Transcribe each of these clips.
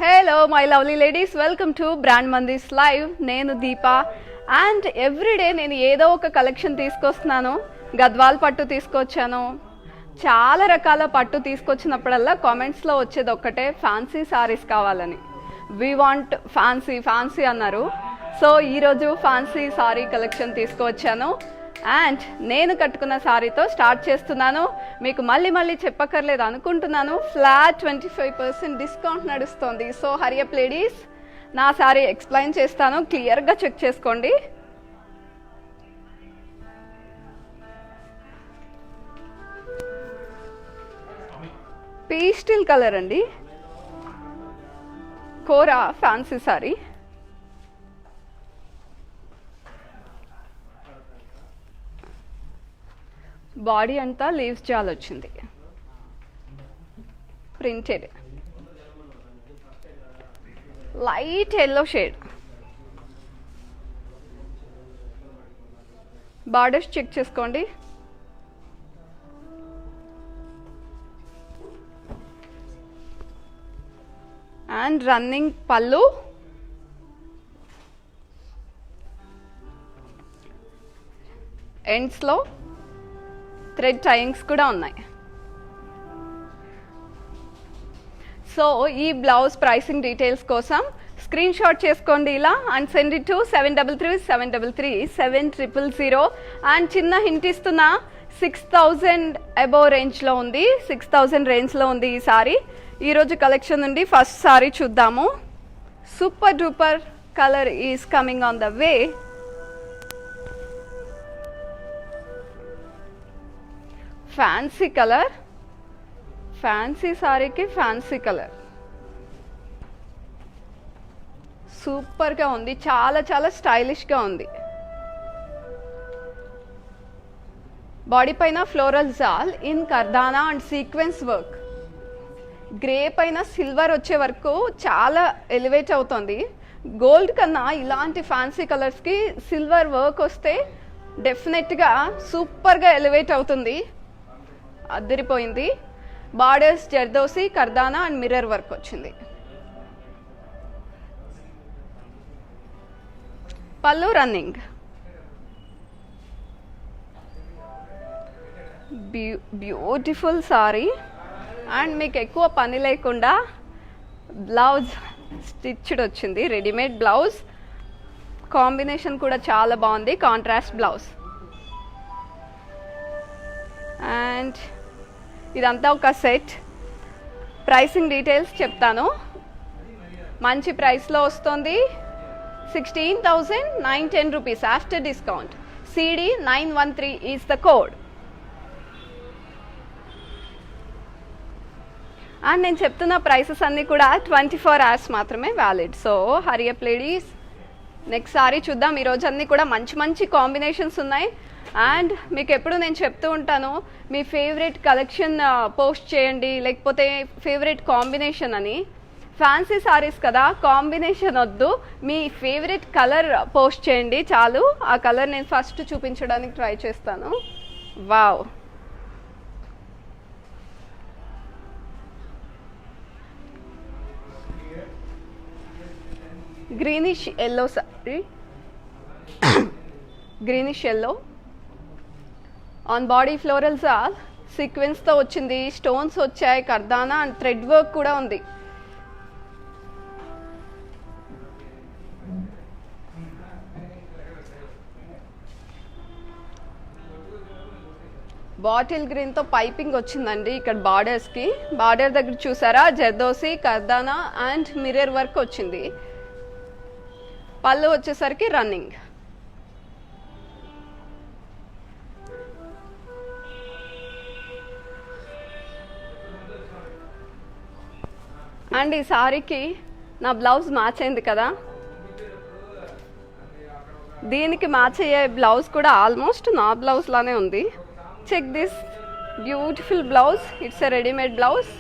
Hello my lovely ladies, welcome to Brand Mandis Live. నేను దీప and everyday నేను ఏదో ఒక కలెక్షన్ తీసుకొస్తున్నాను. గద్వాల్ పట్టు తీసుకొచ్చాను, చాలా రకాల పట్టు తీసుకొచ్చినప్పుడల్లా కామెంట్స్లో వచ్చేది ఒక్కటే, ఫ్యాన్సీ సారీస్ కావాలని. వి వాంట్ ఫ్యాన్సీ అన్నారు. సో ఈరోజు ఫ్యాన్సీ సారీ కలెక్షన్ తీసుకువచ్చాను అండ్ నేను కట్టుకున్న సారీతో స్టార్ట్ చేస్తున్నాను. మీకు మళ్ళీ చెప్పక్కర్లేదు అనుకుంటున్నాను, ఫ్లాట్ 25% డిస్కౌంట్ నడుస్తుంది. సో హరియప్ లేడీస్, నా సారీ ఎక్స్ప్లెయిన్ చేస్తాను, క్లియర్గా చెక్ చేసుకోండి. పేస్టల్ కలర్ అండి, కోరా ఫ్యాన్సీ సారీ. బాడీ అంతా లీవ్స్ జాల్ వచ్చింది, printed light yellow shade. Borders check చేసుకోండి. అండ్ రన్నింగ్ పళ్ళు, ఎండ్స్లో థ్రెడ్ టైయింగ్స్ కూడా ఉన్నాయి. సో ఈ బ్లౌజ్ ప్రైసింగ్ డీటెయిల్స్ కోసం స్క్రీన్ షాట్ చేసుకోండి ఇలా and send it to 7337337000. And చిన్న హింట్ ఇస్తున్నా, 6000 అబోవ్ రేంజ్లో ఉంది, 6000 రేంజ్లో ఉంది ఈ సారీ. ఈరోజు కలెక్షన్ నుండి ఫస్ట్ సారీ చూద్దాము. Super duper colour is coming on the way. Fancy colour, fancy సారీకి ఫ్యాన్సీ కలర్ సూపర్గా ఉంది, చాలా స్టైలిష్గా ఉంది. బాడీ పైన floral jaal in kardana and sequence work. Grey పైన సిల్వర్ వచ్చే వరకు చాలా ఎలివేట్ అవుతుంది. గోల్డ్ కన్నా ఇలాంటి ఫ్యాన్సీ కలర్స్కి సిల్వర్ వర్క్ వస్తే డెఫినెట్గా సూపర్గా ఎలివేట్ అవుతుంది, అద్దరిపోయింది. Borders zardozi, kardana and mirror work వచ్చింది. పళ్ళు రన్నింగ్. బ్యూటిఫుల్ సారీ అండ్ మీకు ఎక్కువ పని లేకుండా బ్లౌజ్ స్టిచ్డ్ వచ్చింది, రెడీమేడ్ బ్లౌజ్. కాంబినేషన్ కూడా చాలా బాగుంది, కాంట్రాస్ట్ బ్లౌజ్. అండ్ ఇదంతా ఒక సెట్. ప్రైసింగ్ డీటెయిల్స్ చెప్తాను. మంచి ప్రైస్లో వస్తుంది, 16,910 rupees after discount. CD 913 is the code. And నేను చెప్తున్న ప్రైసెస్ అన్నీ కూడా 24 hours మాత్రమే valid. So hurry up ladies, next sorry చూద్దాం. ఈరోజు అన్నీ కూడా మంచి కాంబినేషన్స్ ఉన్నాయి. అండ్ మీకు ఎప్పుడు నేను చెప్తూ ఉంటాను, మీ ఫేవరెట్ కలెక్షన్ పోస్ట్ చేయండి, లేకపోతే ఫేవరెట్ కాంబినేషన్ అని. ఫ్యాన్సీ సారీస్ కదా, కాంబినేషన్ వద్దు, మీ ఫేవరెట్ కలర్ పోస్ట్ చేయండి చాలు. ఆ కలర్ నేను ఫస్ట్ చూపించడానికి ట్రై చేస్తాను. Wow, greenish yellow saree, greenish yellow on body floral jaal సీక్వెన్స్తో వచ్చింది, స్టోన్స్ వచ్చాయి, కర్దానా అండ్ థ్రెడ్ వర్క్ కూడా ఉంది. బాటిల్ గ్రీన్తో పైపింగ్ వచ్చిందండి ఇక్కడ బార్డర్స్కి. బార్డర్ దగ్గర చూసారా, zardozi, kardana and mirror work వచ్చింది. పళ్ళు వచ్చేసరికి రన్నింగ్. అండ్ ఈ సారీకి నా బ్లౌజ్ మ్యాచ్ అయింది కదా, దీనికి మ్యాచ్ అయ్యే బ్లౌజ్ కూడా ఆల్మోస్ట్ నా బ్లౌజ్ లానే ఉంది. Check this beautiful blouse, it's a readymade blouse.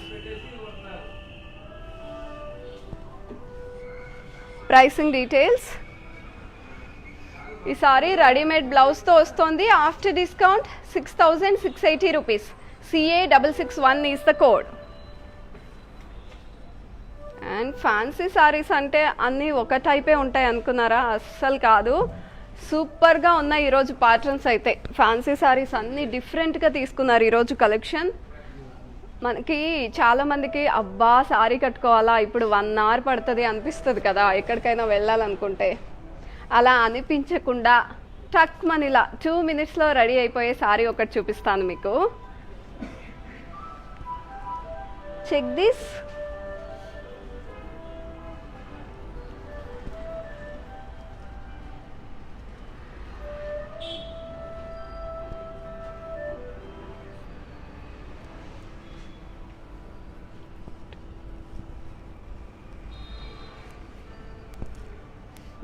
Pricing details, ఈ సారీ రెడీమేడ్ బ్లౌజ్తో వస్తుంది. After discount 6,680 rupees. CA 661 is the code. And fancy saris అంటే అన్నీ ఒక టైపే ఉంటాయి అనుకున్నారా? అస్సలు కాదు. సూపర్గా ఉన్నాయి ఈరోజు ప్యాటర్న్స్ అయితే. ఫ్యాన్సీ శారీస్ అన్నీ డిఫరెంట్గా తీసుకున్నారు ఈరోజు కలెక్షన్. మనకి చాలామందికి అబ్బా శారీ కట్టుకోవాలా ఇప్పుడు 1 అవర్ పడుతుంది అనిపిస్తుంది కదా ఎక్కడికైనా వెళ్ళాలనుకుంటే. అలా అనిపించకుండా టక్ మనీలా 2 minutesలో రెడీ అయిపోయే శారీ ఒకటి చూపిస్తాను మీకు. Check this.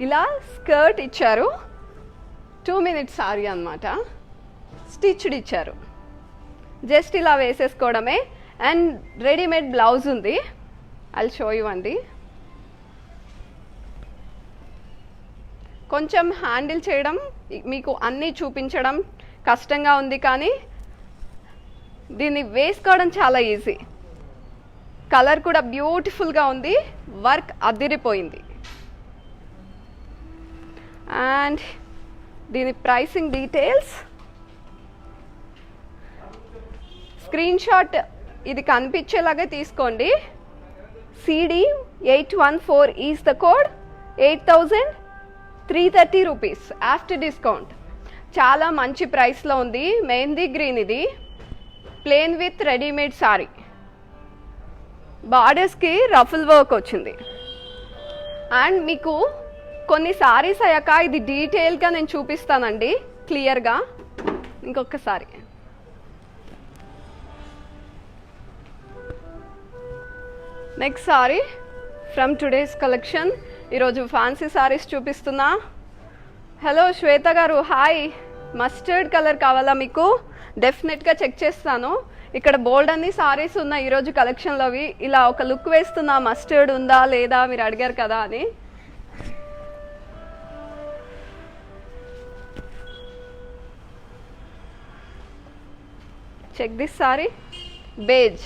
ఇలా స్కర్ట్ ఇచ్చారు, 2 minutes సారీ అనమాట. స్టిచ్డ్ ఇచ్చారు, జస్ట్ ఇలా వేసేసుకోవడమే. అండ్ రెడీమేడ్ బ్లౌజ్ ఉంది, ఐల్ షో యూ అండి. కొంచెం హ్యాండిల్ చేయడం మీకు అన్నీ చూపించడం కష్టంగా ఉంది, కానీ దీన్ని వేసుకోవడం చాలా ఈజీ. కలర్ కూడా బ్యూటిఫుల్గా ఉంది, వర్క్ అదిరిపోయింది. అండ్ దీని ప్రైసింగ్ డీటెయిల్స్ స్క్రీన్ షాట్ ఇది కనిపించేలాగా తీసుకోండి. CD814 is the code. 8,330 rupees after discount. చాలా మంచి ప్రైస్లో ఉంది. మెహందీ గ్రీన్ ఇది, ప్లెయిన్ విత్ రెడీమేడ్ సారీ. బార్డర్స్కి రఫుల్ వర్క్ వచ్చింది. అండ్ మీకు కొన్ని సారీస్ అయ్యాక ఇది డీటెయిల్గా నేను చూపిస్తానండి క్లియర్గా. ఇంకొకసారి next sorry from today's collection. ఈరోజు ఫ్యాన్సీ సారీస్ చూపిస్తున్నా. హలో శ్వేత గారు, హాయ్. మస్టర్డ్ కలర్ కావాలా మీకు? డెఫినెట్గా చెక్ చేస్తాను. ఇక్కడ బోల్డ్ అన్ని సారీస్ ఉన్నాయి ఈరోజు కలెక్షన్లోవి. ఇలా ఒక లుక్ వేస్తున్నా, మస్టర్డ్ ఉందా లేదా మీరు అడిగారు కదా అని. Check this sari, beige.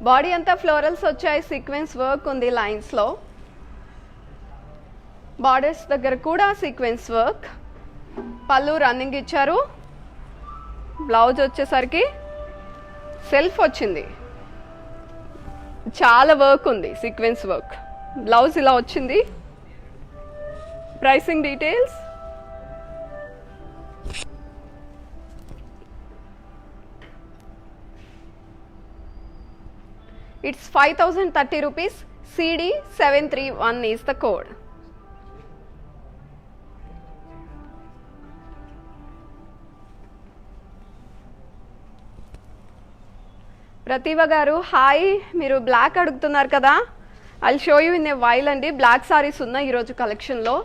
Body అంతా ఫ్లోరల్స్ వచ్చాయి, సీక్వెన్స్ వర్క్ ఉంది లైన్స్లో. బార్డర్స్ దగ్గర కూడా సీక్వెన్స్ వర్క్. పళ్ళు రన్నింగ్ ఇచ్చారు. బ్లౌజ్ వచ్చేసరికి సెల్ఫ్ వచ్చింది, చాలా వర్క్ ఉంది, సీక్వెన్స్ వర్క్. బ్లౌజ్ ఇలా వచ్చింది. Pricing details it's 5,030 rupees. CD731 is the code. Pratibha garu, hi. మీరు బ్లాక్ అడుగుతున్నారు కదా, I'll show you in a while అండి. బ్లాక్ సారీస్ ఉన్నాయి ఈరోజు కలెక్షన్లో.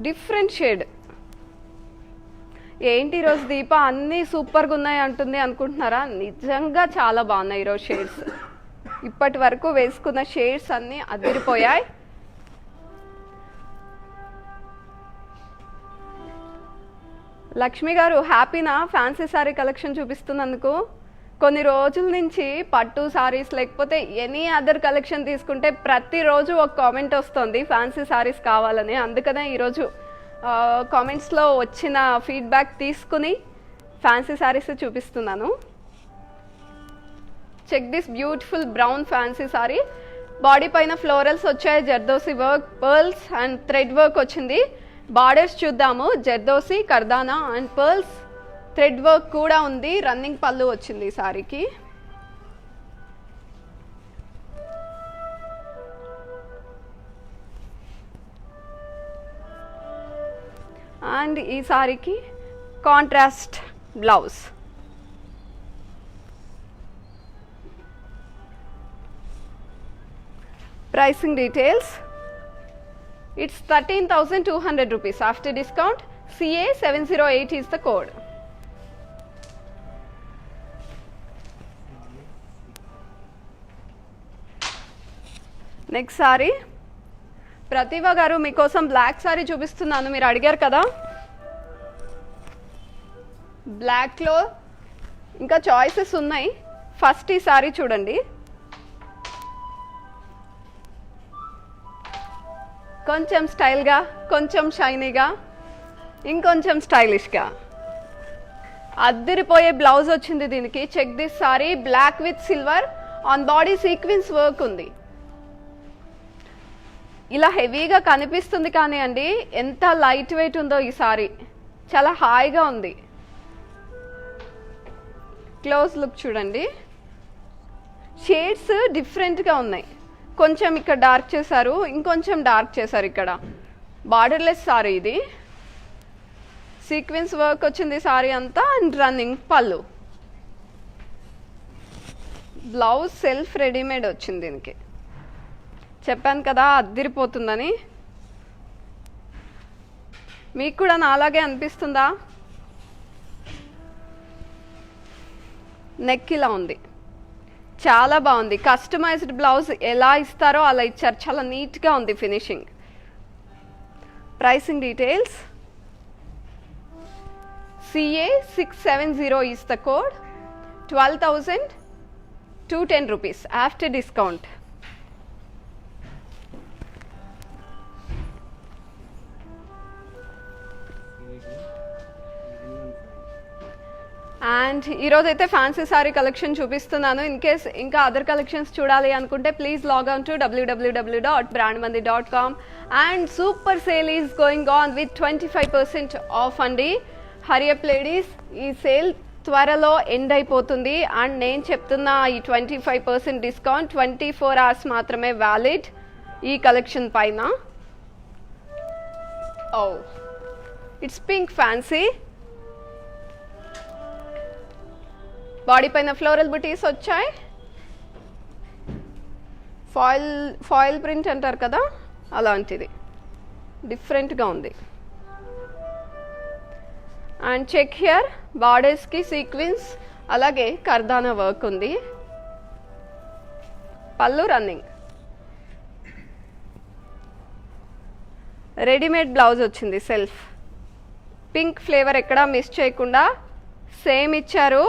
Different shade. ఏంటి ఈరోజు దీప అన్నీ సూపర్గా ఉన్నాయి అంటుంది అనుకుంటున్నారా? నిజంగా చాలా బాగున్నాయి ఈరోజు షేడ్స్. ఇప్పటి వరకు వేసుకున్న షేడ్స్ అన్నీ అదిరిపోయాయి. లక్ష్మి గారు, హ్యాపీనా ఫ్యాన్సీ సారీ కలెక్షన్ చూపిస్తున్నందుకు? కొన్ని రోజుల నుంచి పట్టు సారీస్ లేకపోతే ఎనీ అదర్ కలెక్షన్ తీసుకుంటే ప్రతిరోజు ఒక కామెంట్ వస్తుంది ఫ్యాన్సీ సారీస్ కావాలని. అందుకనే ఈరోజు కామెంట్స్లో వచ్చిన ఫీడ్బ్యాక్ తీసుకుని ఫ్యాన్సీ సారీస్ చూపిస్తున్నాను. Check this beautiful brown fancy sorry. Body పైన ఫ్లోరల్స్ వచ్చాయి, zardozi work, pearls and thread work వచ్చింది. బార్డర్స్ చూద్దాము. Zardozi, kardana and pearls, thread work కూడా ఉంది. రన్నింగ్ పళ్ళు వచ్చింది ఈ సారీకి. అండ్ ఈ సారీకి contrast blouse. Pricing details. It's 13,200 rupees after discount. CA708 is the code. Next saree Pratibha garu మీకోసం బ్లాక్ సారీ చూపిస్తున్నాను, మీరు అడిగారు కదా. బ్లాక్లో ఇంకా చాయిసెస్ ఉన్నాయి. ఫస్ట్ ఈ సారీ చూడండి, కొంచెం స్టైల్గా, కొంచెం షైనీగా, ఇంకొంచెం స్టైలిష్గా అద్దరిపోయే బ్లౌజ్ వచ్చింది దీనికి. Check this sari, black with silver, on body sequence work ఉంది. ఇలా హెవీగా కనిపిస్తుంది కానీ అండి ఎంత లైట్ వెయిట్ ఉందో ఈ సారీ, చాలా హాయిగా ఉంది. క్లోజ్ లుక్ చూడండి, షేడ్స్ డిఫరెంట్గా ఉన్నాయి. కొంచెం ఇక్కడ డార్క్ చేశారు, ఇంకొంచెం డార్క్ చేశారు. ఇక్కడ బార్డర్లెస్ సారీ ఇది, సీక్వెన్స్ వర్క్ వచ్చింది సారీ అంతా. అండ్ రన్నింగ్ పళ్ళు, బ్లౌజ్ సెల్ఫ్ రెడీమేడ్ వచ్చింది దీనికి. చెప్పాను కదా అద్దిరిపోతుందని. మీకు కూడా నాలాగే అనిపిస్తుందా? నెక్ ఇలా ఉంది, చాలా బాగుంది. కస్టమైజ్డ్ బ్లౌజ్ ఎలా ఇస్తారో అలా ఇచ్చారు, చాలా నీట్గా ఉంది finishing. Pricing details. CA670 is the code. 12,210 rupees after discount. And ఈరోజు అయితే ఫ్యాన్సీ సారీ కలెక్షన్ చూపిస్తున్నాను. ఇన్ కేస్ ఇంకా అదర్ కలెక్షన్స్ చూడాలి అనుకుంటే please log on to www.brandmandi.com. And super sale is going on with 25% off అండి. హరియప్ లేడీస్, ఈ sale త్వరలో end అయిపోతుంది. అండ్ నేను చెప్తున్న ఈ 25% డిస్కౌంట్ 24 hours మాత్రమే వ్యాలిడ్ ఈ కలెక్షన్ పైన. Oh, it's pink fancy, body పైన ఫ్లోరల్ బుటీస్ వచ్చాయి. ఫాయిల్ ప్రింట్ అంటారు కదా, అలాంటిది డిఫరెంట్గా ఉంది. అండ్ చెక్ హియర్, బార్డర్స్కి సీక్వెన్స్ అలాగే కర్దానా వర్క్ ఉంది. పళ్ళు రన్నింగ్, రెడీమేడ్ బ్లౌజ్ వచ్చింది సెల్ఫ్. పింక్ ఫ్లేవర్ ఎక్కడా మిస్ చేయకుండా సేమ్ ఇచ్చారు.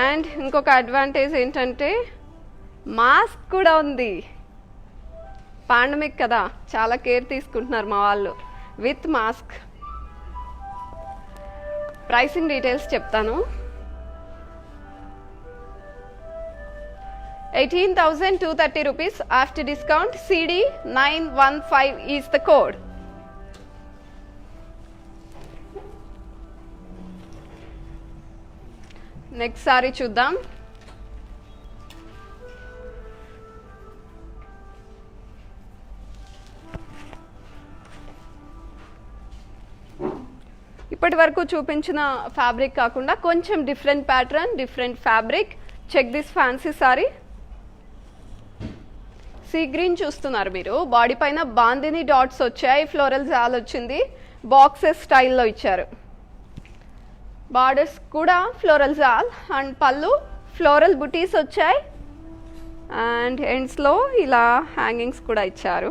అండ్ ఇంకొక అడ్వాంటేజ్ ఏంటంటే మాస్క్ కూడా ఉంది. పాండమిక్ కదా, చాలా కేర్ తీసుకుంటున్నారు మా వాళ్ళు, విత్ మాస్క్. ప్రైసింగ్ డీటెయిల్స్ చెప్తాను. 18,230 rupees after discount. CD915 is the code. Next sorry చూద్దాం. ఇప్పటి వరకు చూపించిన ఫ్యాబ్రిక్ కాకుండా కొంచెం different pattern, different fabric. Check this fancy sari. Sea green చూస్తున్నారు మీరు, బాడీ పైన బాందిని డాట్స్ వచ్చాయి, ఫ్లోరల్ జాల్ వచ్చింది, బాక్సెస్ స్టైల్లో ఇచ్చారు. బార్డర్స్ కూడా ఫ్లోరల్ జాల్ అండ్ పళ్ళు ఫ్లోరల్ బుటీస్ వచ్చాయి. అండ్ ఎండ్స్లో ఇలా హ్యాంగింగ్స్ కూడా ఇచ్చారు.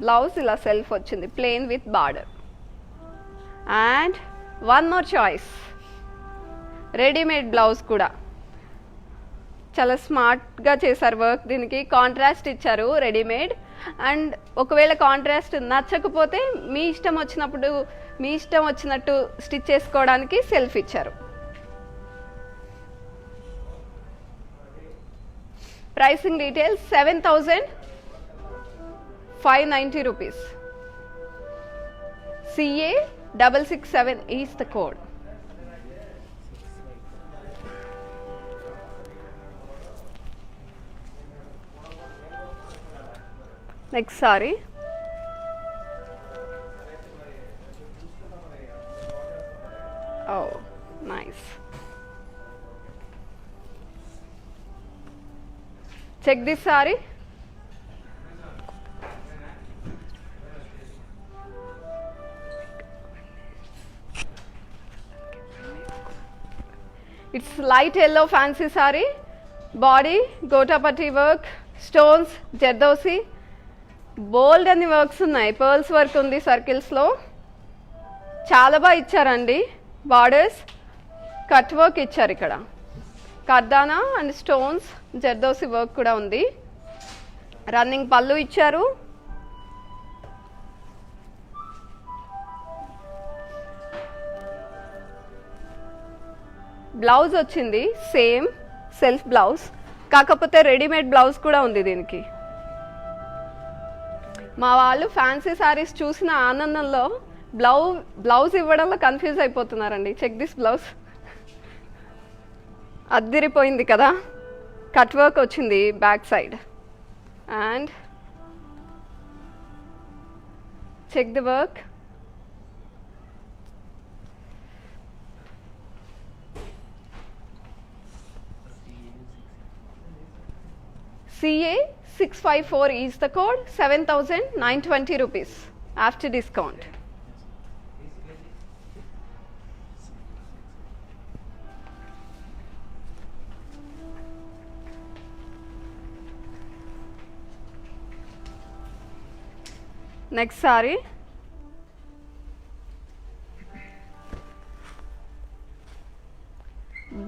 బ్లౌజ్ ఇలా సెల్ఫ్ వచ్చింది, plain with border. And one more choice, readymade blouse కూడా చాలా స్మార్ట్గా చేశారు వర్క్. దీనికి కాంట్రాస్ట్ ఇచ్చారు రెడీమేడ్. అండ్ ఒకవేళ కాంట్రాస్ట్ నచ్చకపోతే మీ ఇష్టం వచ్చినప్పుడు మీ ఇష్టం వచ్చినట్టు స్టిచ్ చేసుకోవడానికి సెల్ఫ్ ఇచ్చారు. Pricing details 7,590 rupees. CA667 is the code. Next saree. Oh, nice. Check this saree. It's light yellow fancy sorry. Body gotapatti work, stones, zardozi, bold అన్ని వర్క్స్ ఉన్నాయి. పర్ల్స్ వర్క్ ఉంది సర్కిల్స్లో. చాలా బాగా ఇచ్చారండి. బార్డర్స్ కట్ వర్క్ ఇచ్చారు. ఇక్కడ కర్దానా అండ్ స్టోన్స్, జర్దోసి వర్క్ కూడా ఉంది. రన్నింగ్ పళ్ళు ఇచ్చారు. బ్లౌజ్ వచ్చింది సేమ్ సెల్ఫ్ బ్లౌజ్, కాకపోతే రెడీమేడ్ బ్లౌజ్ కూడా ఉంది దీనికి. మా వాళ్ళు ఫ్యాన్సీ శారీస్ చూసిన ఆనందంలో బ్లౌజ్ ఇవ్వడంలో కన్ఫ్యూజ్ అయిపోతున్నారండి. Check this blouse. అద్దిరిపోయింది కదా. కట్ వర్క్ వచ్చింది back side. And check the work. CA 654 is the code. 7,920 rupees after discount. Next saree.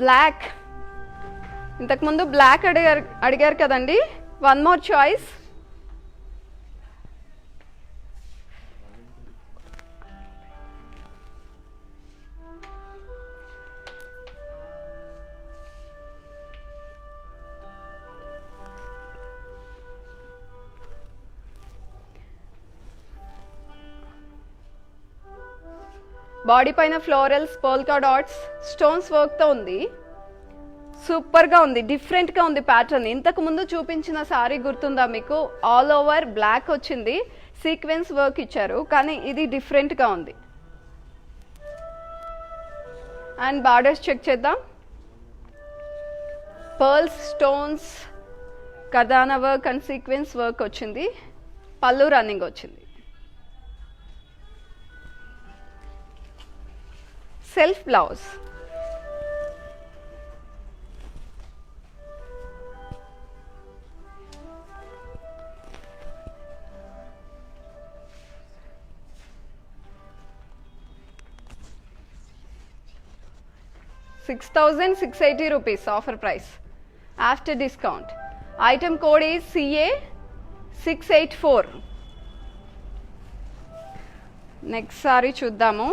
Black. ఇంతకు ముందు బ్లాక్ అడిగారు కదండి. One more choice. బాడీ పైన ఫ్లోరల్స్, పోల్కా డాట్స్, స్టోన్స్ వర్క్తో ఉంది. సూపర్గా ఉంది, డిఫరెంట్గా ఉంది ప్యాటర్న్. ఇంతకు ముందు చూపించిన సారీ గుర్తుందా మీకు? ఆల్ ఓవర్ బ్లాక్ వచ్చింది, సీక్వెన్స్ వర్క్ ఇచ్చారు, కానీ ఇది డిఫరెంట్గా ఉంది. అండ్ బార్డర్స్ చెక్ చేద్దాం. Pearls, stones, kardana work and sequence work వచ్చింది. పళ్ళు రన్నింగ్ వచ్చింది. Self blouse. ₹6,680 rupees offer price after discount. Item code is CA 684. Next sorry చూద్దాము.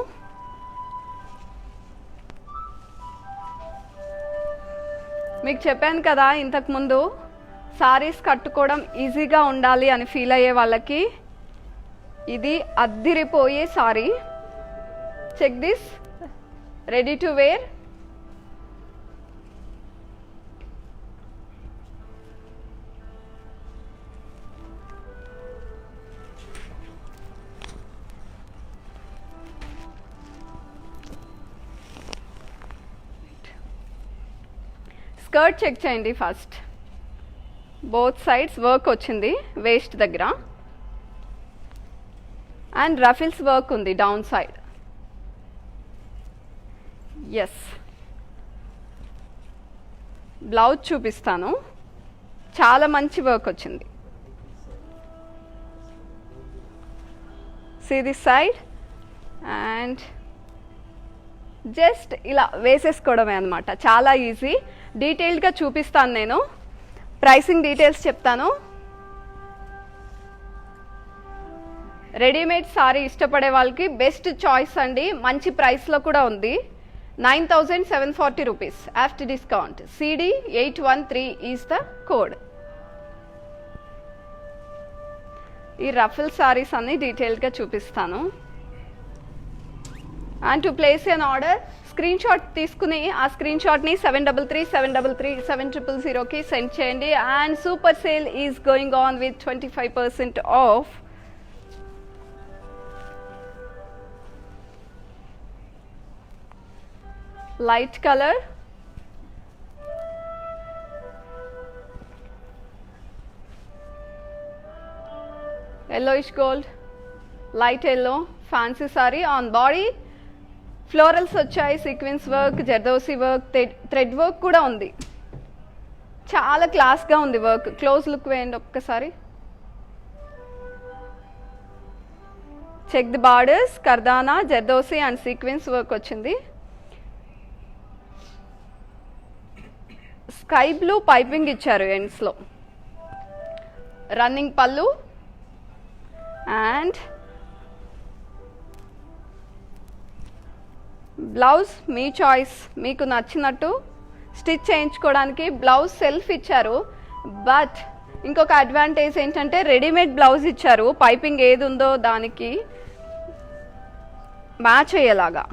మీకు చెప్పాను కదా ఇంతకుముందు, సారీస్ కట్టుకోవడం ఈజీగా ఉండాలి అని ఫీల్ అయ్యే వాళ్ళకి ఇది అద్దిరిపోయే saree. Check this. Ready to wear. Skirt check చేయండి ఫస్ట్. బోత్ సైడ్స్ వర్క్ వచ్చింది వేస్ట్ దగ్గర. అండ్ రఫిల్స్ వర్క్ ఉంది డౌన్ సైడ్. ఎస్. బ్లౌజ్ చూపిస్తాను. చాలా మంచి వర్క్ వచ్చింది. See this side. And just ఇలా వేసేసుకోవడమే అనమాట. చాలా ఈజీ. డీటెయిల్డ్గా చూపిస్తాను నేను. ప్రైసింగ్ డీటెయిల్స్ చెప్తాను. రెడీమేడ్ సారీ ఇష్టపడే వాళ్ళకి బెస్ట్ చాయిస్ అండి. మంచి ప్రైస్లో కూడా ఉంది. 9,740 rupees after discount. CD 813 is the code. ఈ రఫల్ సారీస్ అన్ని డీటెయిల్డ్గా చూపిస్తాను. And to place an order, screen shot తీసుకుని ఆ స్క్రీన్ షాట్ని 7337337000కి సెండ్ చేయండి. And super sale is going on with 25% off. Light colour yellowish gold, light yellow, fancy saree. On body florals వచ్చాయి, sequence work, zardozi work, thread work కూడా ఉంది. చాలా క్లాస్గా ఉంది వర్క్. క్లోజ్ లుక్ వేయండి ఒక్కసారి. Check the borders, kardana, zardozi and sequence work వచ్చింది. Sky blue piping ఇచ్చారు ఎండ్స్లో. రన్నింగ్ పళ్ళు అండ్ బ్లౌజ్ మీ చాయిస్, మీకు నచ్చినట్టు స్టిచ్ చేయించుకోవడానికి బ్లౌజ్ సెల్ఫ్ ఇచ్చారు. బట్ ఇంకొక అడ్వాంటేజ్ ఏంటంటే రెడీమేడ్ బ్లౌజ్ ఇచ్చారు, పైపింగ్ ఏది ఉందో దానికి మ్యాచ్ అయ్యేలాగా.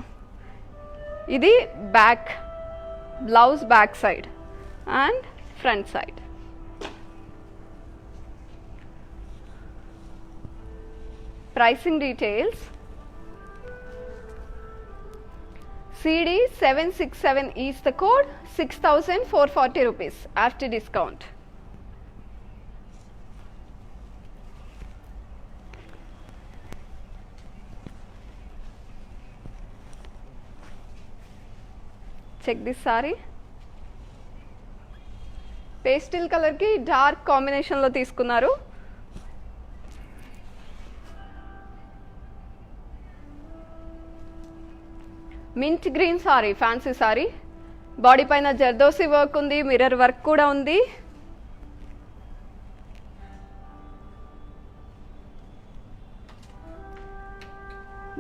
ఇది back blouse, back side and front side. Pricing details. CD 767 is the code, 6,440 rupees after discount. Check this saree. Pastel color ki dark combination lo తీసుకున్నారు. Mint green sorry, fancy sorry. Body పైన zardozi work ఉంది, mirror work కూడా ఉంది.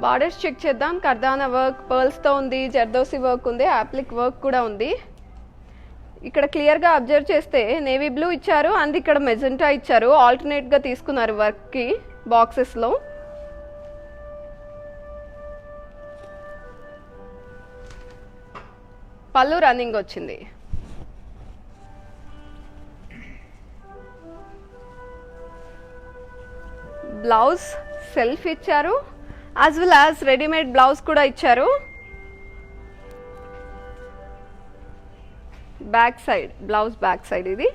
Borders check చేద్దాం. కర్దానా work పర్ల్స్తో ఉంది, zardozi work ఉంది, applique work కూడా ఉంది. ఇక్కడ క్లియర్గా అబ్జర్వ్ చేస్తే నేవీ బ్లూ ఇచ్చారు అండ్ ఇక్కడ మెజెంటా ఇచ్చారు. ఆల్టర్నేట్గా తీసుకున్నారు వర్క్కి బాక్సెస్లో. పళ్ళు రన్నింగ్ వచ్చింది. బ్లౌజ్ సెల్ఫ్ ఇచ్చారు, as well as readymade blouse కూడా ఇచ్చారు. Back side blouse, back side ఇది,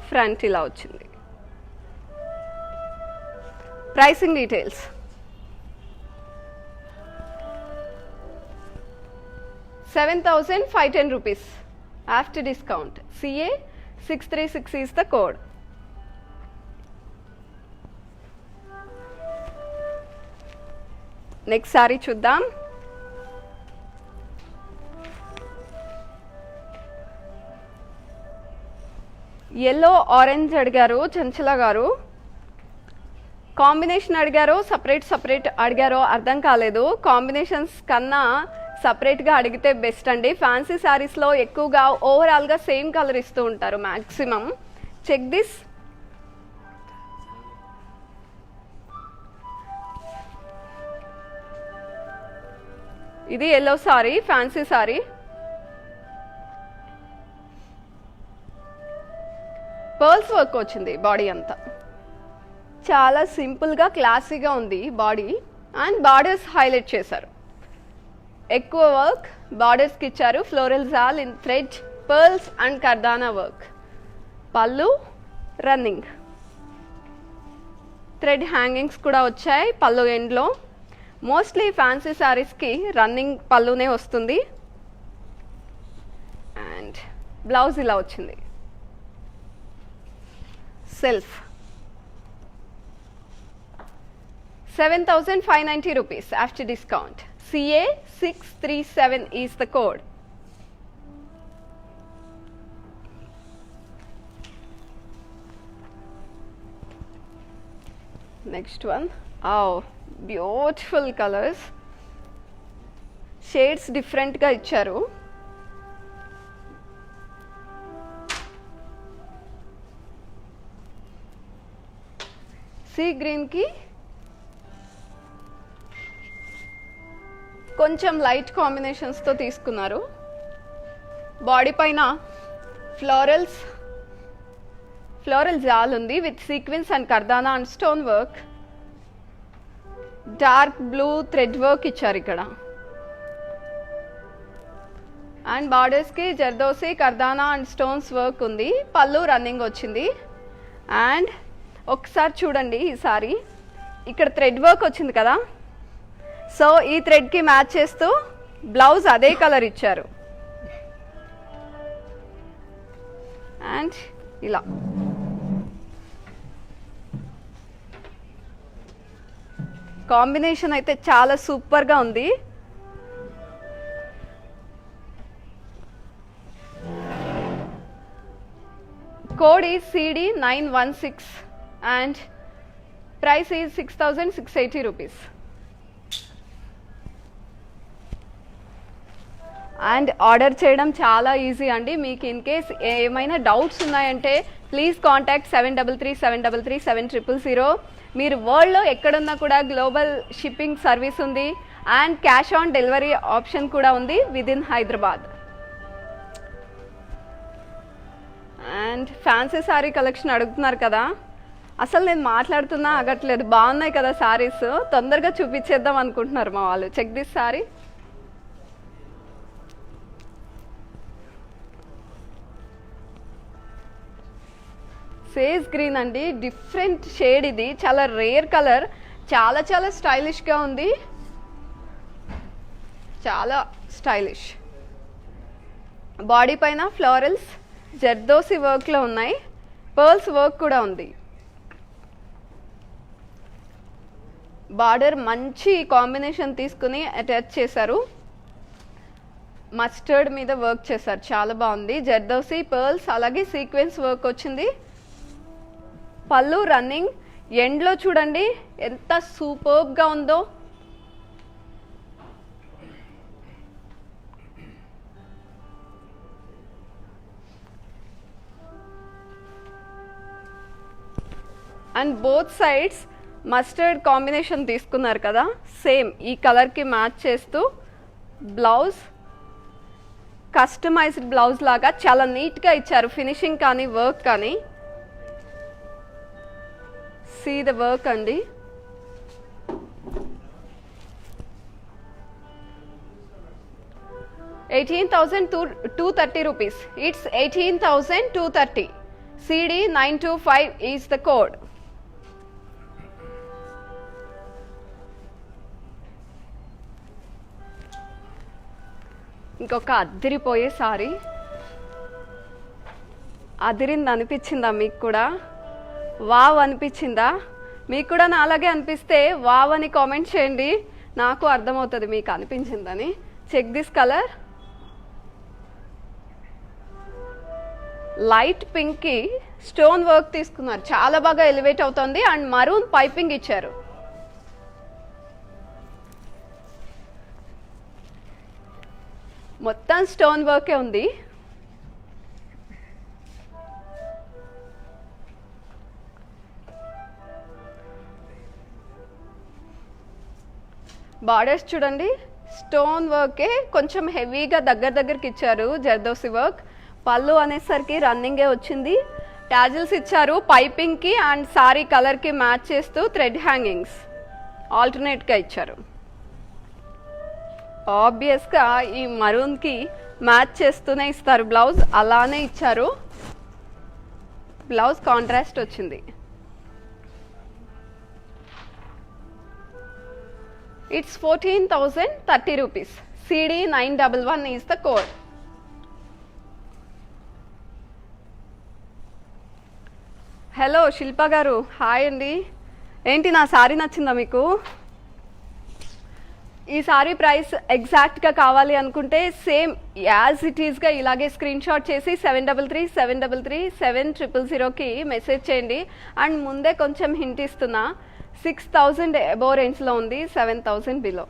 ఫ్రంట్ ఇలా వచ్చింది. Pricing details. 7,510 rupees after discount. CA 636 is the code. Next sorry చూద్దాం. ఎల్లో ఆరెంజ్ అడిగారు చంచల గారు. కాంబినేషన్ అడిగారో సపరేట్ అడిగారో అర్థం కాలేదు. కాంబినేషన్స్ కన్నా సపరేట్గా అడిగితే బెస్ట్ అండి. ఫ్యాన్సీ శారీస్లో ఎక్కువగా ఓవరాల్గా సేమ్ కలర్ ఇస్తూ ఉంటారు మ్యాక్సిమం. Check this. ఇది yellow saree, fancy saree. Pearls work వచ్చింది బాడీ అంతా. చాలా సింపుల్గా క్లాసీగా ఉంది బాడీ అండ్ బార్డర్స్ హైలైట్ చేశారు. ఎక్కువ వర్క్ బార్డర్స్కి ఇచ్చారు. Floral jaal in thread, pearls and kardana work. పళ్ళు రన్నింగ్, థ్రెడ్ హ్యాంగింగ్స్ కూడా వచ్చాయి పళ్ళు ఎండ్లో. మోస్ట్లీ ఫ్యాన్సీ శారీస్కి రన్నింగ్ పళ్ళునే వస్తుంది. అండ్ బ్లౌజ్ ఇలా వచ్చింది. Self 7,590 rupees after discount. CA 637 is the code. Next one. Oh, beautiful colors. Shades different ga icharu. Sea green ki కొంచెం లైట్ కాంబినేషన్స్తో తీసుకున్నారు. బాడీ పైన ఫ్లోరల్ జాల్ ఉంది with sequence and kardana and stone work. Dark blue thread work ఇచ్చారు ఇక్కడ. And బార్డర్స్కి zardozi, kardana and stones work ఉంది. పళ్ళు రన్నింగ్ వచ్చింది. అండ్ ఒకసారి చూడండి ఈ సారీ. ఇక్కడ థ్రెడ్ వర్క్ వచ్చింది కదా, సో ఈ థ్రెడ్కి మ్యాచ్ చేస్తూ బ్లౌజ్ అదే కలర్ ఇచ్చారు. అండ్ ఇలా కాంబినేషన్ అయితే చాలా సూపర్గా ఉంది. Code is CD916 and price is 6,680 rupees. And order చేయడం చాలా ఈజీ అండి. మీకు ఇన్ కేస్ ఏమైనా డౌట్స్ ఉన్నాయంటే ప్లీజ్ కాంటాక్ట్ 7337337000. మీరు వరల్డ్లో ఎక్కడున్నా కూడా గ్లోబల్ షిప్పింగ్ సర్వీస్ ఉంది and cash on delivery option కూడా ఉంది within Hyderabad. And fancy sari collection అడుగుతున్నారు కదా, అసలు నేను మాట్లాడుతున్నా ఆగట్లేదు. బాగున్నాయి కదా శారీస్, తొందరగా చూపించేద్దాం అనుకుంటున్నారు మా వాళ్ళు. Check this sari. Sage green అండి, డిఫరెంట్ షేడ్. ఇది చాలా రేర్ కలర్, చాలా చాలా స్టైలిష్గా ఉంది, చాలా స్టైలిష్. బాడీ పైన ఫ్లోరల్స్ జర్దోసి వర్క్లో ఉన్నాయి, పర్ల్స్ వర్క్ కూడా ఉంది. బార్డర్ మంచి కాంబినేషన్ తీసుకుని అటాచ్ చేశారు, మస్టర్డ్ మీద వర్క్ చేశారు, చాలా బాగుంది. జర్దోసి పర్ల్స్ అలాగే సీక్వెన్స్ వర్క్ వచ్చింది. పళ్ళు రన్నింగ్ ఎండ్లో చూడండి ఎంత సూపర్బ్గా ఉందో. And both sides mustard combination తీసుకున్నారు కదా, సేమ్ ఈ కలర్కి మ్యాచ్ చేస్తూ బ్లౌజ్ కస్టమైజ్డ్ బ్లౌజ్ లాగా చాలా నీట్గా ఇచ్చారు. ఫినిషింగ్ కానీ వర్క్ కానీ, సీ ద వర్క్ అండి. ₹18,230. It's 18,230. CD925 is the code. ఇంకొక అదిరిపోయే సారీ. అదిరింది అనిపించిందా మీకు కూడా? వావ్ అనిపించిందా? మీకు కూడా నా అలాగే అనిపిస్తే వావ్ అని కామెంట్ చేయండి, నాకు అర్థమవుతుంది మీకు అనిపించిందని. Check this colour. లైట్ పింక్కి స్టోన్ వర్క్ తీసుకున్నారు, చాలా బాగా ఎలివేట్ అవుతుంది. అండ్ మరూన్ పైపింగ్ ఇచ్చారు. మొత్తం స్టోన్ వర్కే ఉంది. బార్డర్స్ చూడండి, స్టోన్ వర్కే కొంచెం హెవీగా దగ్గరికి ఇచ్చారు, జర్దోసి వర్క్. పళ్ళు అనేసరికి రన్నింగే వచ్చింది. టాజిల్స్ ఇచ్చారు పైపింగ్కి అండ్ సారీ కలర్కి మ్యాచ్ చేస్తూ థ్రెడ్ హ్యాంగింగ్స్ ఆల్టర్నేట్గా ఇచ్చారు. ఆబ్వియస్గా ఈ మరూన్కి మ్యాచ్ చేస్తూనే ఇస్తారు బ్లౌజ్, అలానే ఇచ్చారు. బ్లౌజ్ కాంట్రాస్ట్ వచ్చింది. It's 14,030 rupees. CD911 is the code. Hello Shilpa garu, hi అండి. ఏంటి నా సారీ నచ్చిందా మీకు? ఈ సారీ ప్రైస్ ఎగ్జాక్ట్గా కావాలి అనుకుంటే సేమ్ యాజ్ ఇట్ ఈస్గా ఇలాగే స్క్రీన్ షాట్ చేసి 7337337000కి మెసేజ్ చేయండి. అండ్ ముందే కొంచెం హింట్ ఇస్తున్నా, 6,000 అబోవ్ రేంజ్లో ఉంది, 7,000 బిలో.